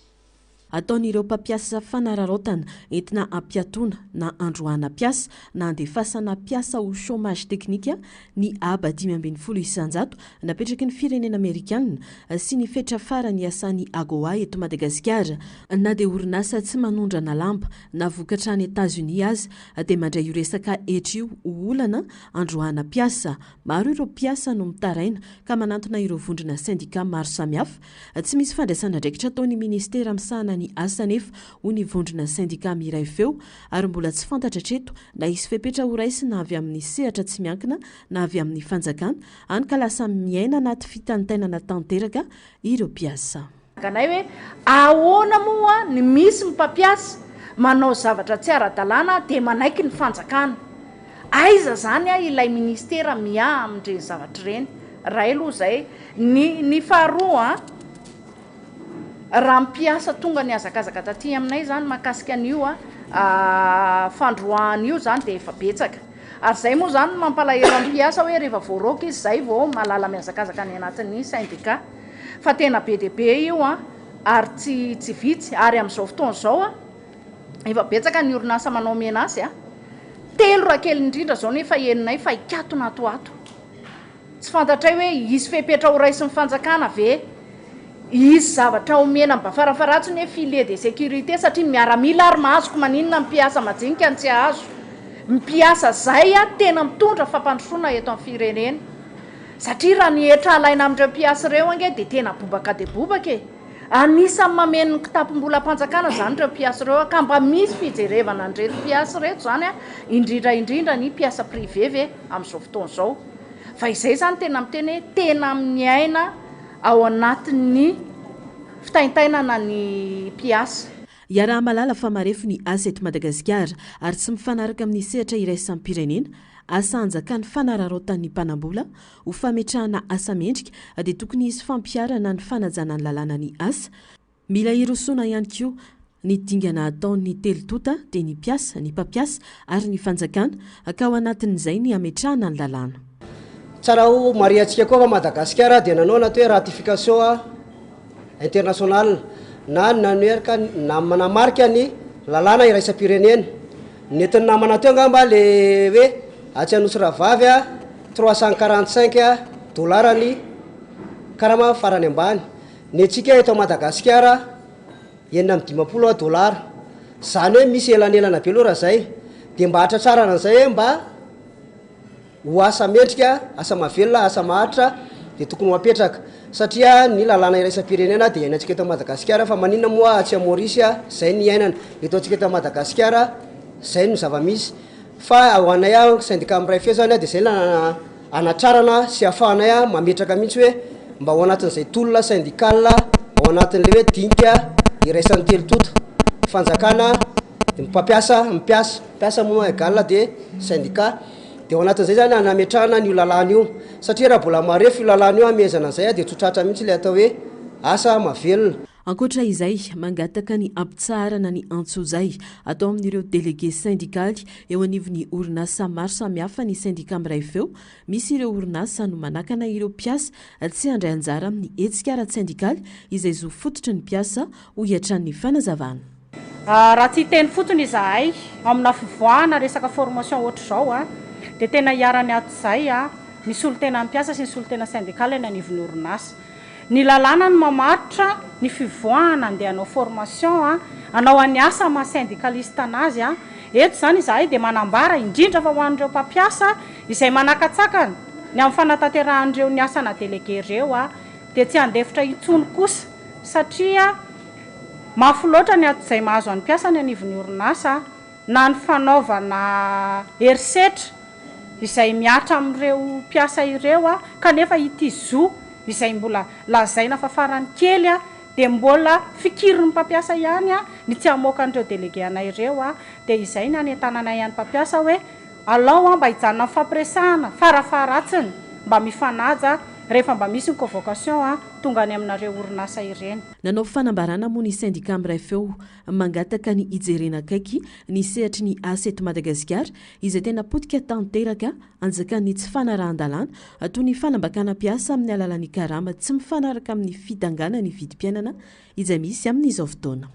Ataon'ireo mpampiasa fanararaotana entina ampiatoana na androana piasa na andefasana piasa ho chômage teknika ny aba 12 isanjato napetraky ny firenena Amerikanina sy ny fetra farany asan'ny AGOA eto Madagasikara na dia orinasa tsy manondrana lamba na vokatra any Etats-Unis azy dia mandray io resaka io olana androana piasa. Maro ireo piasa no mitaraina ka manantona ireo vondrona syndicat maro samihafa. Tsy misy fandraisana ndraikitra ataon'ny ministera misahana ny asa nefa ho ny vondrona syndicat miray feo ary mbola tsy fantatra treto na isy fepetra ho raisy na avy amin'ny sehatra tsy miankina na avy amin'ny fanjakana any ka lasa miaina anaty fitantainana tanteraka ireo piasa. Kanay hoe ahoana moa ny misy mpampiasa manao zavatra tsy ara-dalàna dia manaiky ny fanjakana. Aiza zany ilay ministera mia amin'ireny zavatra ireny. Raha aloha zay ny faharoa raha mpiasa tonga ny azakazaka taty aminay zany makasika an'io fandroan'io zany dia efa betsaka. Ary zay moa zany mampalahelo mpiasa hoe rehefa voaroaka izy zay vao malala miazakazaka ny anatin'ny syndicat. Fa tena be dia be io ary tsy vitsy ary amin'izao fotoana zao efa betsaka ny orinasa manao menazy telo raha kely indrindra zao nefa heninay fa ikatona atoato. Tsy fantatray hoe isy fepetra ho raisy ny fanjakana ve isy zavatra omena mba farafaratsiny hoe filet de sécurité satria miaramila ary mahazoko maninona mpiasa majinika ny tsy azo. Mpiasa zay tena mitondra fampandrosoana eto amin'ny firenena satria raha ny hetra alaina amin'ireo mpiasa ireo ange dia tena bobaka dia bobaka anisan'ny mameno ny kitapom-bola mpanjakana zany ireo mpiasa ireo ka mba misy fijerevana an'ireto mpiasa reto zany indrindra ny mpiasa privé ve amin'izao fotoana izao. Fa izay zany tena miteny hoe tena miaina ao anatin'ny fitaintainana ny mpiasa. Iaraha malala fa marefo ny asa eto Madagasikara ary tsy mifanaraka amin'ny sehatra iraisan'ny pirenena. Asa anjakany fanararotan'ny mpanambola ho fametrahana asa mendrika dia tokony isy fampiarana ny fanajana ny lalàna ny asa. Mila hirosoana ihany koa ny dingana ataon'ny telotota dia ny mpiasa, ny mpampiasa ary ny fanjakana ka ao anatin'izay ny ametrahana ny lalàna. Tsara ho mariatsika koa fa Madagasikara dia nanao nato hoe ratification international na nanoeraka na manamarika ny lalàna iraisam-pirenena. Nentin'ny namana teo angamba le hoe Atsianosy Ravavy 345 dolara ny karama farany ambany. Ny antsika eto Madagasikara 750 dolara. Zany hoe misy elanelana be loha raha zay dia mba hatratsarana an'izay hoe mba ho asa mendrika, asa mavelona, asa maharitra dia tokony ho apetraka satria ny lalàna iraisam-pirenena dia iainantsika eto Madagasikara fa maninona moa atsy Maorisy zay ny iainana eto antsika eto Madagasikara zay no zava-misy. Fa ao anay syndicat miray feo zany dia zay anatrarana sy ahafahanay mametraka mihitsy hoe mba ao anatin'izay tolona syndical ao anatin'le hoe dinika iraisan'ny telotota fanjakana mpiasa moa égal dia syndicat dia ao anatin'izay zany anametrahana n'io lalàna io satria raha mbola marefo io lalàna io amezana an'izay dia tsotratra mihitsy le atao hoe asa mavelona. Ankoatra izay mangataka ny ampitsarana ny antsozay atao amin'ireo délégué syndikaly eo anivon'ny orinasa maro samihafa ny syndicat miray feo. Misy ireo orinasa no manakana ireo mpiasa tsy handray anjara amin'ny hetsika ara-syndikaly izay zo fototry ny mpiasa ho hiatran'ny fanazavana. raha tsy teny fotsiny izahay amina fivoahana resaka formation ohatra zao a de tena hiarany ato zay a nisy olo tena ampiasa sy nisy olo tena syndicale ny anivon'ny orinasa ny lalàna ny mamaritra ny fivoahana andeha anao formation a anao any asa ma syndicaliste anazy a eto zany izahay de manambara indrindra fa ho an'ireo mpampiasa izay manakatsakana ny amin'ny fanatanterahandreo ny asana délégué reo a de tsy andefitra intsony kosa satria mafy loatra ny ato zay mahazo any mpiasa ny anivon'ny orinasa na ny fanaovana herisetra izay miatra amin'ireo mpiasa ireo a kanefa ity zo izay mbola lazaina fa farany kely a de mbola fikiriny mpampiasa ihany a ny tsy hamoaka an'ireo délégué anay ireo a de izay ny anentananay ihany mpampiasa hoe alao a mba hijanona fampiresahana farafaratsiny mba mifanaja rehefa mba misy ny convocation a tonga any aminareo orinasa ireny nanao fanambarana moa ny syndicat miray feo mangataka ny ijerena akaiky ny sehatry ny aseto Madagasikara izay tena potika tanteraka anjakany tsy fanarahan-dalàna toy ny fanambakana mpiasa amin'ny alalan'ny karama tsy mifanaraka amin'ny fitangana ny vidim-piainana izay misy amin'izao fotoana.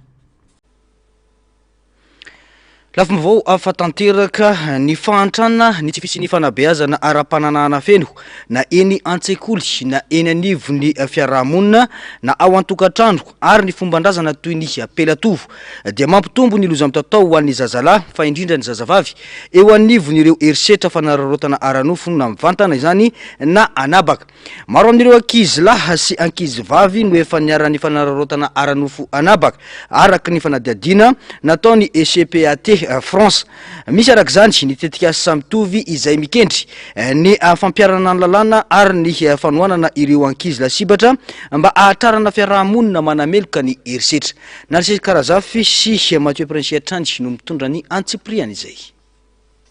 Lafim-baovao afatanteraka ny fahantrana ny tsy fisian'ny fanabeazana ara-pananana feno na eny an-tsekoly na eny anivon'ny fiarahamonina na ao an-tokantrano ary ny fombandrazana toy ny apelatovo dia mampitombo ny loza mitatao ho an'ny zazalahy fa indrindra ny zazavavy eo anivon'ireo herisetra fanararotana aranofo na mivantana izany na anabaka. Maro amin'ireo ankizy lahy sy ankizy vavy no efa niara-ny fanararotana aranofo anabaka araka ny fanadiadiana nataony ECPAT France. Misy araka zany ny tetika samitovy izay mikendry ny fampiarana ny lalàna ary ny fanohanana ireo ankizy lasibatra mba ahatrarana fiarahamonina manameloka ny herisetra. Narisy Karazafy sy Mathieu Prince Atrandry no mitondra ny antsipriany izay.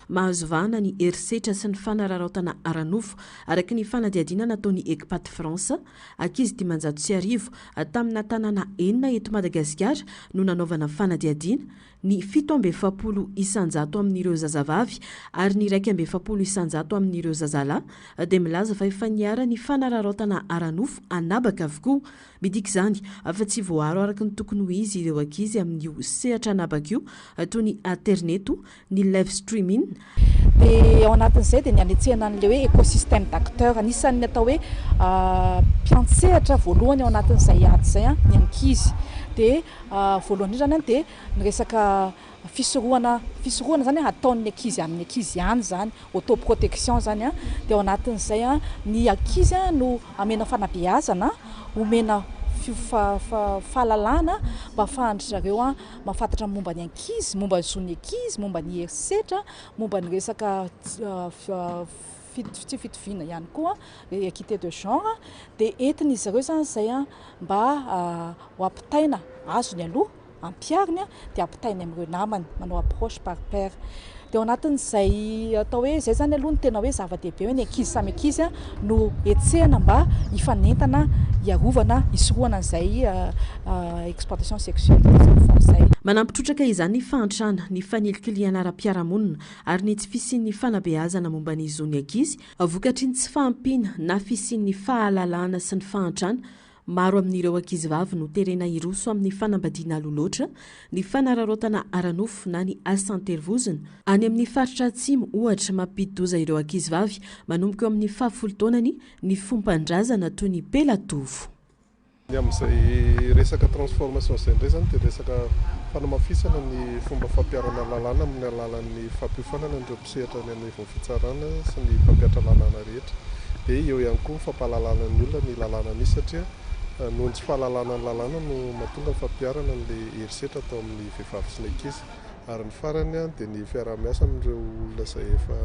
Mahazo vahana ny herisetra sy ny fanararaotana aranofo araka ny fanadiadiana nataony ECPAT France ankizy 510 tamina tanàna 4 eto Madagasikara no nanaovana fanadiadiana ny 740 isanjato amin'ireo zazavavy ary ny 140 isanjato amin'ireo zazalahy dia milaza fa efa niara ny fanararaotana aranofo anabaka avokoa. Midika izany fa tsy voaro araka ny tokony ho izy ireo ankizy amin'io sehatra anabaka io toy ny interneto ny live streaming. Dia ao anatin'izay dia ny anetsehana an'ilay hoe écosystème d'acteur anisan'ny atao hoe mpiantsehatra voalohany ao anatin'izay ady izay ny ankizy. Dia voalohany indrindra dia ny resaka fisorohana zany ataon'ny ankizy amin'ny ankizy ihany zany autoprotection zany dia ao anatin'izay ny ankizy no amena fanabeazana omena fahalalana mba afahandry zareo mahafantatra momba ny ankizy, momba ny zon'ny ankizy, momba ny herisetra, momba ny resaka tsy fitoviana ihany koa équité de genre dia entin'izy ireo zany zay mba ho ampitaina azo ny aloha ampiariny dia ampitainy amin'ireo namany manao approche par paire. Dia ao anatin'izay atao hoe zay zany aloha ny tena hoe zava-dehibe hoe ny ankizy samy ankizy no etsehana mba hifanentana hiarovana hisorohana an'izay exploitation sexuelle zay. Manampitrotraka izany ny fahantrana ny fanelikiliana ara-piarahamonina ary ny tsy fisian'ny fanabeazana momba ny zon'ny ankizy vokatry ny tsy fahampiana na fisian'ny fahalalana sy ny fahantrana. Maro amin'ireo ankizy vavy no terena iroso amin'ny fanambadiana loloatra ny fanararaotana aranofo na ny asantervozina any amin'ny faritra atsimo ohatra mampidi-doza ireo ankizy vavy manomboka eo amin'ny 10 taonany ny fompandrazana toy ny pelatovo. Amin'izay resaka transformation izay indray zany dia resaka fanamafisana ny fomba fampiarana lalàna amin'ny alalan'ny fampihofanana ireo mpisehatra ny anivon'ny fitsarana sy ny mpampiatra lalàna rehetra. Dia eo ihany koa fampahalalana ny olona ny lalàna misy satria noho ny tsy fahalalana ny lalàna no mahatonga ny fampiarana n'ilay herisetra atao amin'ny vehivavy sy ny ankizy. Ary ny farany dia ny fiaraha-miasa amin'ireo olona izay efa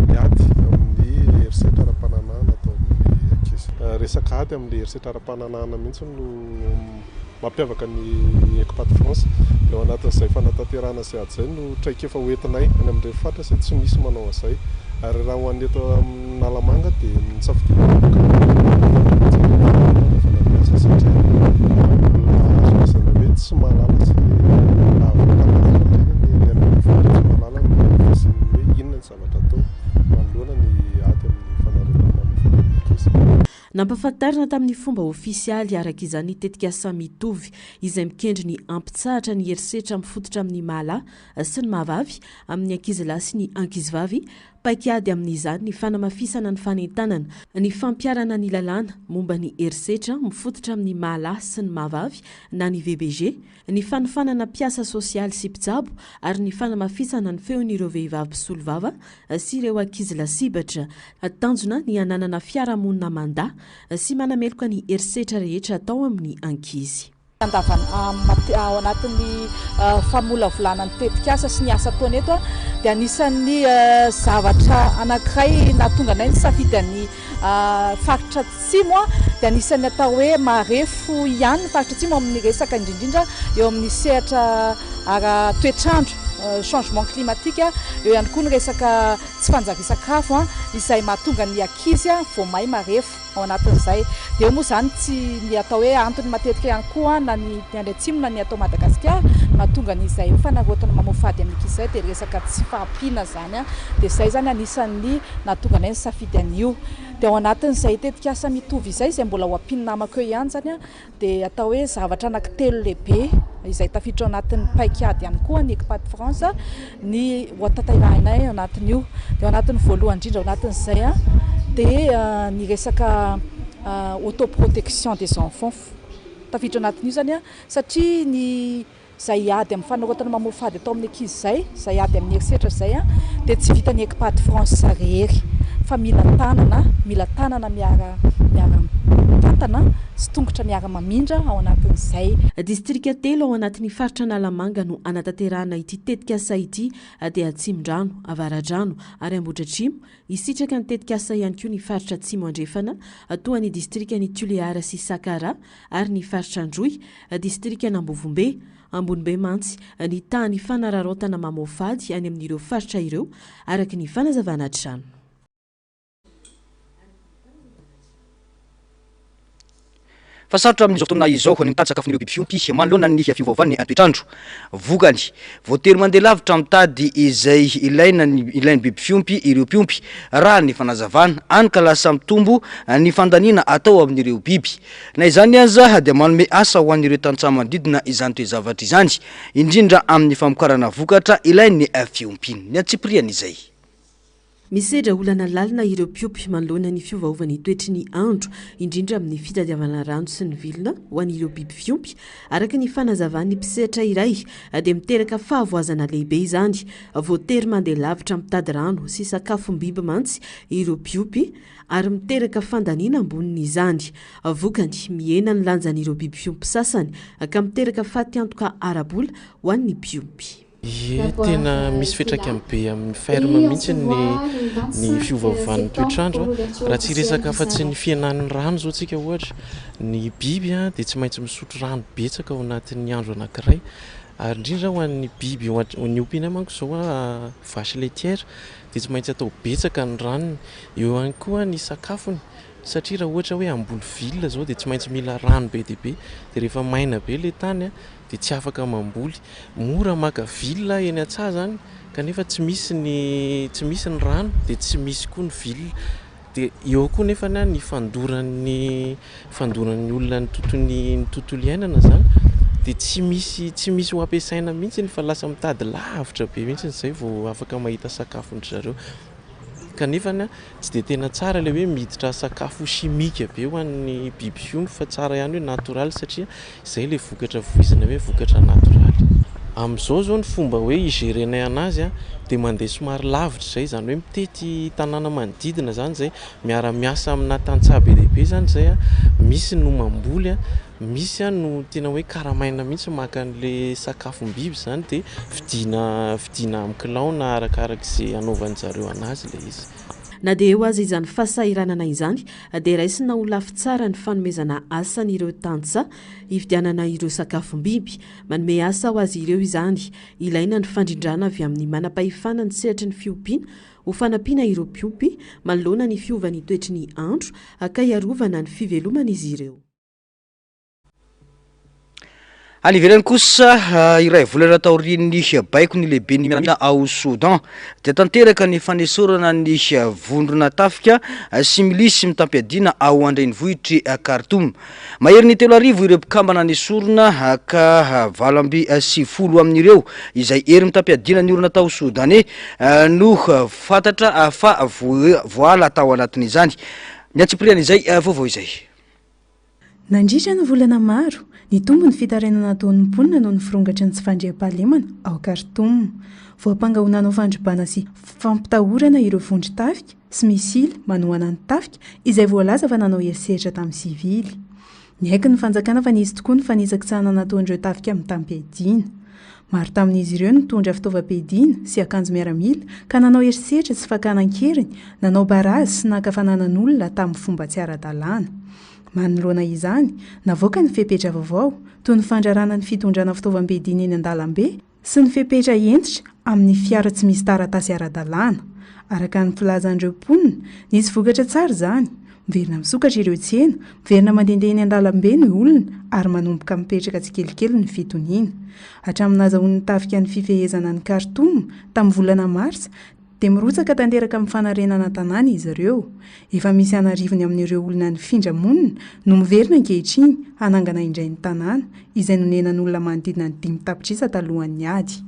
miady amin'ny herisetra ara-pananana atao amin'ny ankizy. Resaka ady amin'ny herisetra ara-pananana mihitsy no mampiavaka ny ECPAT France. Eo anatin'izay fanatanterahana izay ady izay no traika efa hoentinay any amin'ireo faritra izay tsy misy manao an'izay. Ary raha ho an'ny eto Analamanga dia mitsafidiana tsy mahalala sy mahalala hoe inona ny zavatra atao manoloana ny ady amin'ny fanarotana. nampafantarina tamin'ny fomba ofisialy araka izany tetika asa mitovy izay mikendry ny ampitsahatra ny herisetra mifototra amin'ny mahala sy ny mahavavy amin'ny ankizilahy sy ny ankizivavy paikady amin'izany ny fanamafisana ny fanentanana ny fampiarana ny lalàna momba ny herisetra mifototra amin'ny mahala sy ny mahavavy na ny VBG ny fanofanana piasa sosialy sy mpitsabo ary ny fanamafisana ny feon'ireo vehivavy solivava sy ireo ankizilahy sibatra tanjona ny ananana fiarahamonina manda sy manameloka ny herisetra rehetra atao amin'ny ankizy ao anatin'ny famolavolana ny tetikasa sy ny asa ataony eto dia anisan'ny zavatra anankiray natonga anay ny safidy faritra atsimo dia anisan'ny atao hoe marefo ihany ny faritra atsimo amin'ny resaka indrindrindra eo amin'ny sehatra toetrandro changement climatique eo ihany koa ny resaka tsy fanjavisakafo izay mahatonga ny ankizy vao may marefo ao anatin'izay dia moa zany tsy ny atao hoe antony matetika ihany koa na ny any atsimo na ny atao Madagasikara mahatonga n'izay fanarotana mamofady amin'ny ankizy izay dia resaka tsy fahampiana zany dia izay zany anisan'ny nahatonga anay ny safidy an'io dia ao anatin'izay tetika asa mitovy izay izay mbola ho ampinina namako eo ihany zany dia atao hoe zavatra anankitelo lehibe izay tafiditra ao anatin'ny paikady ihany koa ny ekipa de France ny hoatantarahinay ao anatin'io dia ao anatin'ny voalohany indrindra ao anatin'izay dia ny resaka autoprotection des enfants tafiditra ao anatin'io zany satria ny zay ady amin'ny fanarotana mamofady atao amin'ny ankizy zay ady amin'ny herisetra zay dia tsy vita ny ekipa de France rehery fa mila tanana miara-tantana sy tongotra miara-mamindra ao anatin'izay distrika telo ao anatin'ny faritra Analamanga no anatanterahana ity tetika asa ity dia Atsimon-drano, Avaradrano ary Ambohidratrimo isitraka ny tetika asa ihany koa ny faritra Atsimo Andrefana toa ny distrika ny Tuleara sy Sakara ary ny faritra Androy distrika ny Ambovombe Ambonibe Mantsy ny tany fanararotana mamofady any amin'ireo faritra ireo araka ny fanazavana trano. Fa sarotra amin'izao fotoana izao ny mitady sakafon'ireo biby fiompy manoloana ny fiovaovan'ny antoetrandro vokany voatery mandeha lavitra mitady izay ilainy biby fiompy ireo piompy raha ny fanazavana any ka lasa mitombo ny fandaniana atao amin'ireo biby na izany aza dia manome asa ho an'ireo tantsaha manodidina izany toe-zavatra izany indrindra amin'ny famokarana vokatra ilainy fiompiny ny antsipriana izay. Misedra olana lalina ireo piompy manoloana ny fiovaovan'ny toetry ny andro indrindra amin'ny fitadiavana rano sy ny vilona ho an'ireo biby fiompy araka ny fanazavan'ny mpisehatra iray dia miteraka fahavoazana lehibe izany voatery mandeha lavitra mitady rano sy sakafom-biby mantsy ireo piompy ary miteraka fandaniana amboniny izany vokany mihena ny lanjan'ireo biby fiompy sasany ka miteraka faty antoka arabola ho an'ny piompy. Tena misy fetraikany be amin'ny ferme mihitsy ny fiovaovan'ny toetrandro raha tsy resaka afa-tsy ny fiainan'ny rano zao tsika ohatra ny biby dia tsy maintsy misotro rano betsaka ao anatin'ny andro anankiray ary indrindra ho an'ny biby ny ompiana manko zao vache laitière dia tsy maintsy atao betsaka ny ranony eo ihany koa ny sakafony satria raha ohatra hoe amboly vilona zao dia tsy maintsy mila rano be dia be dia rehefa maina be le tany dia tsy afaka mamboly mora maka vilona eny an-tsaha zany kanefa tsy misy ny rano dia tsy misy koa ny vilona dia eo koa nefa ny fandoran'ny olona ny tontolo iainana zany dia tsy misy ho ampiasaina mihitsy fa lasa mitady lavitra be mihitsy izay vao afaka mahita sakafony zareo kanefa tsy dia tena tsara le hoe miditra sakafo chimique be ho an'ny biby fiompy fa tsara ihany hoe natoraly satria izay le vokatra voizina hoe vokatra natoraly. Amin'izao zao ny fomba hoe igerenay anazy dia mandeha somary lavitra zay zany hoe mitety tanàna manodidina zany zay miara-miasa amina tantsaha be lehibe zany zay misy no mamboly misy no tena hoe karamaina mihitsy maka an'le sakafom-biby zany dia vidiana amin'ny kilao na arakarak'izay anaovan'ny zareo anazy le izy. Na dia eo azy izany fahasahiranana izany dia raisina ho lafy tsara ny fanomezana asa n'ireo tantsaha hividianana ireo sakafom-biby manome asa ho azy ireo izany ilaina ny fandrindrana avy amin'ny manam-pahefana ny sehatry ny fiompiana ho fanampiana ireo piompy manoloana ny fiovan'ny toetry ny andro ka iarovana ny fivelomana izy ireo. any ivelany kosa iray volana taorian'ny baiko ny lehibe ny miana ao Soudan dia tanteraka ny fanesorana ny vondrona tafika sy milisy mitampiadina ao andrenivohitry Khartoum. Mahery ny 3 arivo ireo mpikambana nesorona ka 20 amin'ireo izay ery mitampiadina ny orona tao Soudanais no fantatra fa voala tao anatin'izany. Ny antsiprian'izay vaovao izay. Nandritra ny volana maro ny tombo ny fitarainana ataon'ny mponina noho ny firongatra ny tsy fandriam-pahalemana ao Khartoum. Voampangahonana fandribana sy fampitahorana ireo vondry tafika sy misily manohana ny tafika izay voalaza fa nanao heriseritra tamin'ny sivily. Niaiky ny fanjakana fa nisy tokoa ny fanisakitsahana nataon'ireo tafika amin'ny tampiadina. Maro tamin'izy ireo nitondra fitaovam-piadiana sy akanjo miaramila ka nanao heriseritra sy fakanan-keriny, nanao barazy sy nakafananan'olona tamin'ny fomba tsy ara-dalàna. Manoloana izany, navoaka ny fepetra vaovao toy ny fandrarana ny fitondrana fitaovam-piadiana eny an-dalambe sy ny fepetra entitra amin'ny fiara tsy misy taratasy ara-dalàna. Araka ny filazan'ireo mponina, nisy vokatra tsara izany. Miverina misokatra ireo tsena, miverina mandehandeha eny an-dalambe ny olona ary manomboka mipetraka tsikelikely ny fitoniana. Hatramin'ny nahazoan'ny tafika ny fifehezana ny Khartoum tamin'ny volana Marsa dia mirotsaka tanteraka amin'ny fanarenana tanàna izy ireo. Efa misy anarivony amin'ireo olona ny findramonina no miverina ankehitriny hanangana indray ny tanàna izay nonenan'olona manodidina ny 5 tapitrisa talohan'ny ady.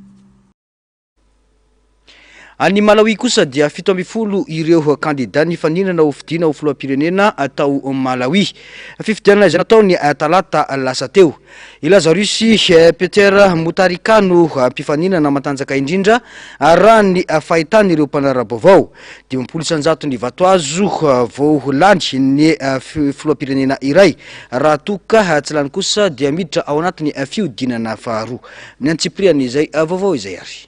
Any Malawi kosa dia 17 ireo kandida nifaninana ho fidiana ho filoham-pirenena atao Malawi. Fifidianana izay natao ny talata lasa teo. Ilaza Rusy Peter Mutharika no mpifaninana matanjaka indrindra raha ny fahitana ireo mpanara-baovao. 20 isanjato ny vatoazo vao lany ny filoham-pirenena iray. Raha toka tsy lany kosa dia miditra ao anatin'ny fiodinana faharoa. Ny antsiprian'izay vaovao izay ary.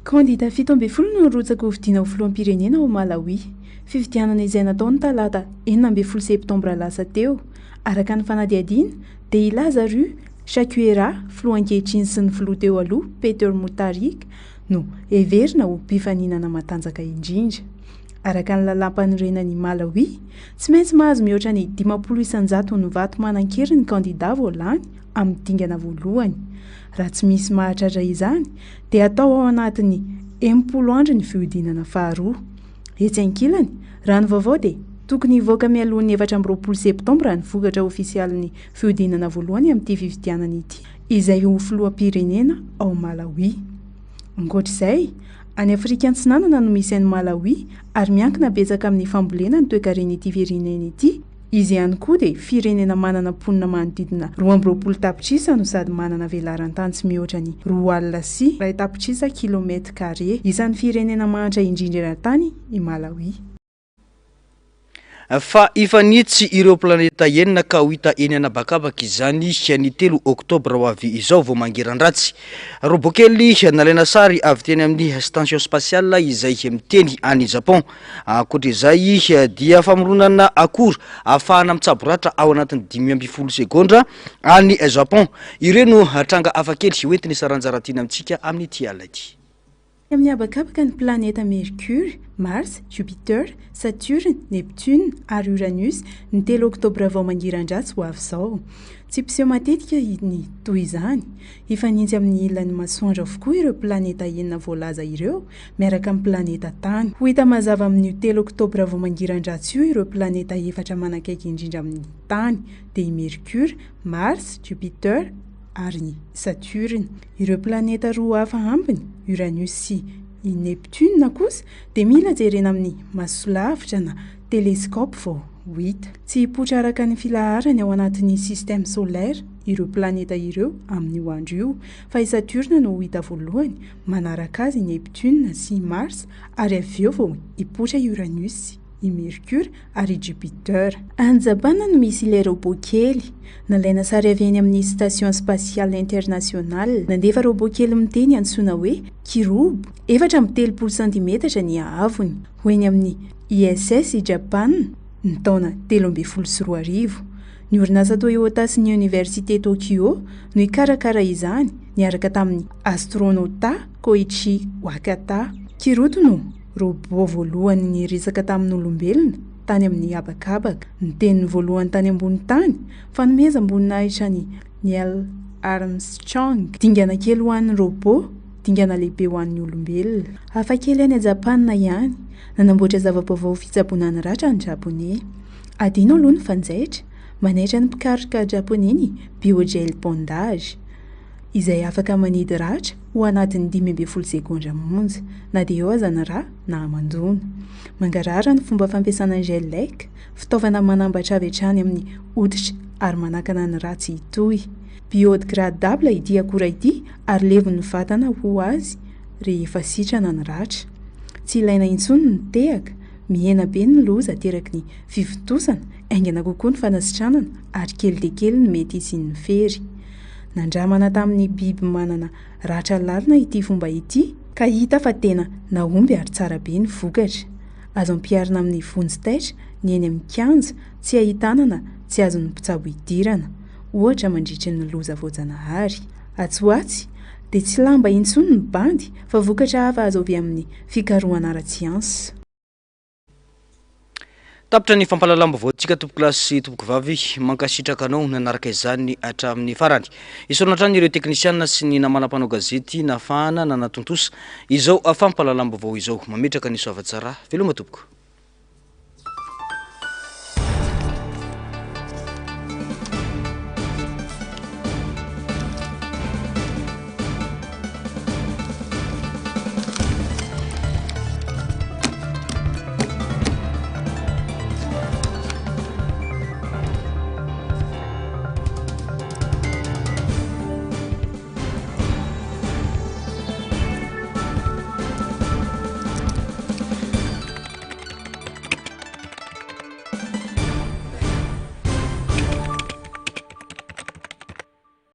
Kandida 17 no nirotsaka ho fidiana ho filoham-pirenena ao Malawi. Fifidianana izay nataony talata 19 septambra lasa teo. Araka ny fanadihadiana dia ilaza Rui Chakwera, filohan-kehitriny sy ny filoha teo aloha Peter Mutharika no heverina ho mpifaninana matanjaka indrindra. Araka ny lalampanorenan'ny Malawi, tsy maintsy mahazo mihoatra ny 50 isanjato ny vato manan-kery ny kandida voalany amin'ny dingana voalohany. Raha tsy misy mahatratra izany dia atao ao anatin'ny 10 andro ny fiodinana faharoa. Etsy ankilany, raha ny vaovao dia tokony hivoaka mialohan'ny 24 septambra ny vokatra ofisialin'ny fiodinana voalohany amin'ity fifidianana ity, izay ho filoham-pirenena ao Malawi. Ankoatr'izay, any Afrika Antsinanana no misy an'ny Malawi ary miankina betsaka amin'ny fambolena ny toe-karen'ity firenena ity. Izy ihany koa dia firenena manana mponina manodidina 20 tapitrisa no sady manana velaran-tany tsy mihoatra ny 2 tapitrisa kilomètre carré. Isan'ny firenena mahantra indrindra eran-tany i Malawi. Fa ifanitsy ireo planeta enina ka ho hita eny anabakabaka izany ny 3 oktobra ho avy izao vao mangeran-dratsy. Robot kely nalaina sary avy teny amin'ny station spatiale izay miteny any Japon. Ankoatr'izay dia famoronana akora ahafahana mitsaboratra ao anatin'ny 5 segondra any Japon. Ireo no tranga hafakely hoentiny saranjaratiana amintsika amin'ity alina ity. Amin'ny habakabaka ny planeta Mercure, Mars, Jupiter, Saturne, Neptune ary Uranus ny 3 oktobra vao mangiran-dratsy ho avy izao. Tsy mpiseho matetika ny toy izany. Ifanintsy amin'ny ilan'ny masoandro avokoa ireo planeta enina voalaza ireo miaraka amin'ny planeta Tany. Ho hita mazava amin'ny 3 oktobra vao mangiran-dratsy io ireo planeta efatra manakaiky indrindra amin'ny Tany dia i Mercure, Mars, Jupiter ary ny Saturne. Ireo planeta roa hafa ambiny, Uranus sy i Neptune kosa dia mila jerena amin'ny masolavitra na teleskaopy vao ho hita. Tsy hipoitra araka ny filaharany ao anatin'ny système solaire ireo planeta ireo amin'io andro io, fa i Saturne no ho hita voalohany, manaraka azy i Neptune sy Mars ary avy eo vao hipoitra Uranus, i Mercure ary Jupiter. Any Japana no misy ilay robot kely. Nalaina sary avy eny amin'ny station spatiale internationale. Nandefa robot kely miteny antsoina hoe Kirobo, 4.3 cm ny haavony. Ho eny amin'ny ISS i Japana ny taona 2013. Ny orinasa Toyota sy ny Université Tokyo no ikarakara izany, niaraka tamin'ny astronauta Koichi Wakata. Kirobo no robot voalohany niresaka tamin'ny olombelona tany amin'ny habakabaka. Ny tenin'ny voalohany tany ambony tany fa nomeza ambony nahitra ny Neil Armstrong, dingana kely ho an'ny robot, dingana lehibe ho an'ny olombelona. Hafa kely any Japana ihany, nanamboatra zava-baovao fitsaboana ny ratra ny Japonais. Adino aloha ny fanjaitra, manaitra ny mpikaroka Japonais ny biogel bondage, izay afaka manidy ratra ho anatin'ny 15 sekondra monja, na dia eo aza ny rà na amandona. Mangarara ny fomba fampiasana ny gel lek, fitaovana manambatra avy hatrany amin'ny hoditra ary manakana ny ratsy hitohy. Biodegradable ity akora ity ary levon'ny vatana ho azy rehefa sitrana ny ratra. Tsy ilaina intsony ny tehaka, mihena be ny loza teraky ny fivitosana, aingana kokoa ny fanasitranana ary kely dia kely ny mety isian'ny fery. Nandramana tamin'ny biby manana ratra lalina ity fomba ity, ka hita fa tena nahomby ary tsara be ny vokatra. Azo ampiarina amin'ny vonjy-taitra ny eny amin'ny kianja, tsy ahitanana tsy azon'ny mpitsabo idirana, ohatra mandritry ny loza voajanahary. Atsoatsy dia tsy lamba intsony ny bandy fa vokatra hafa azo avy amin'ny fikarohana ara-tsiansa. Tapitra ny fampalalam-baovao tsika tompoko lasy sy tompoko vavy mankasitraka anao nanaraka izany hatramin'ny farany. Isorana hatrany ireo teknisianina sy ny namanam-panao gazety nafahana nanatontosa izao fampalalam-baovao izao. Mametraka ny soavatsara veloma tompoko.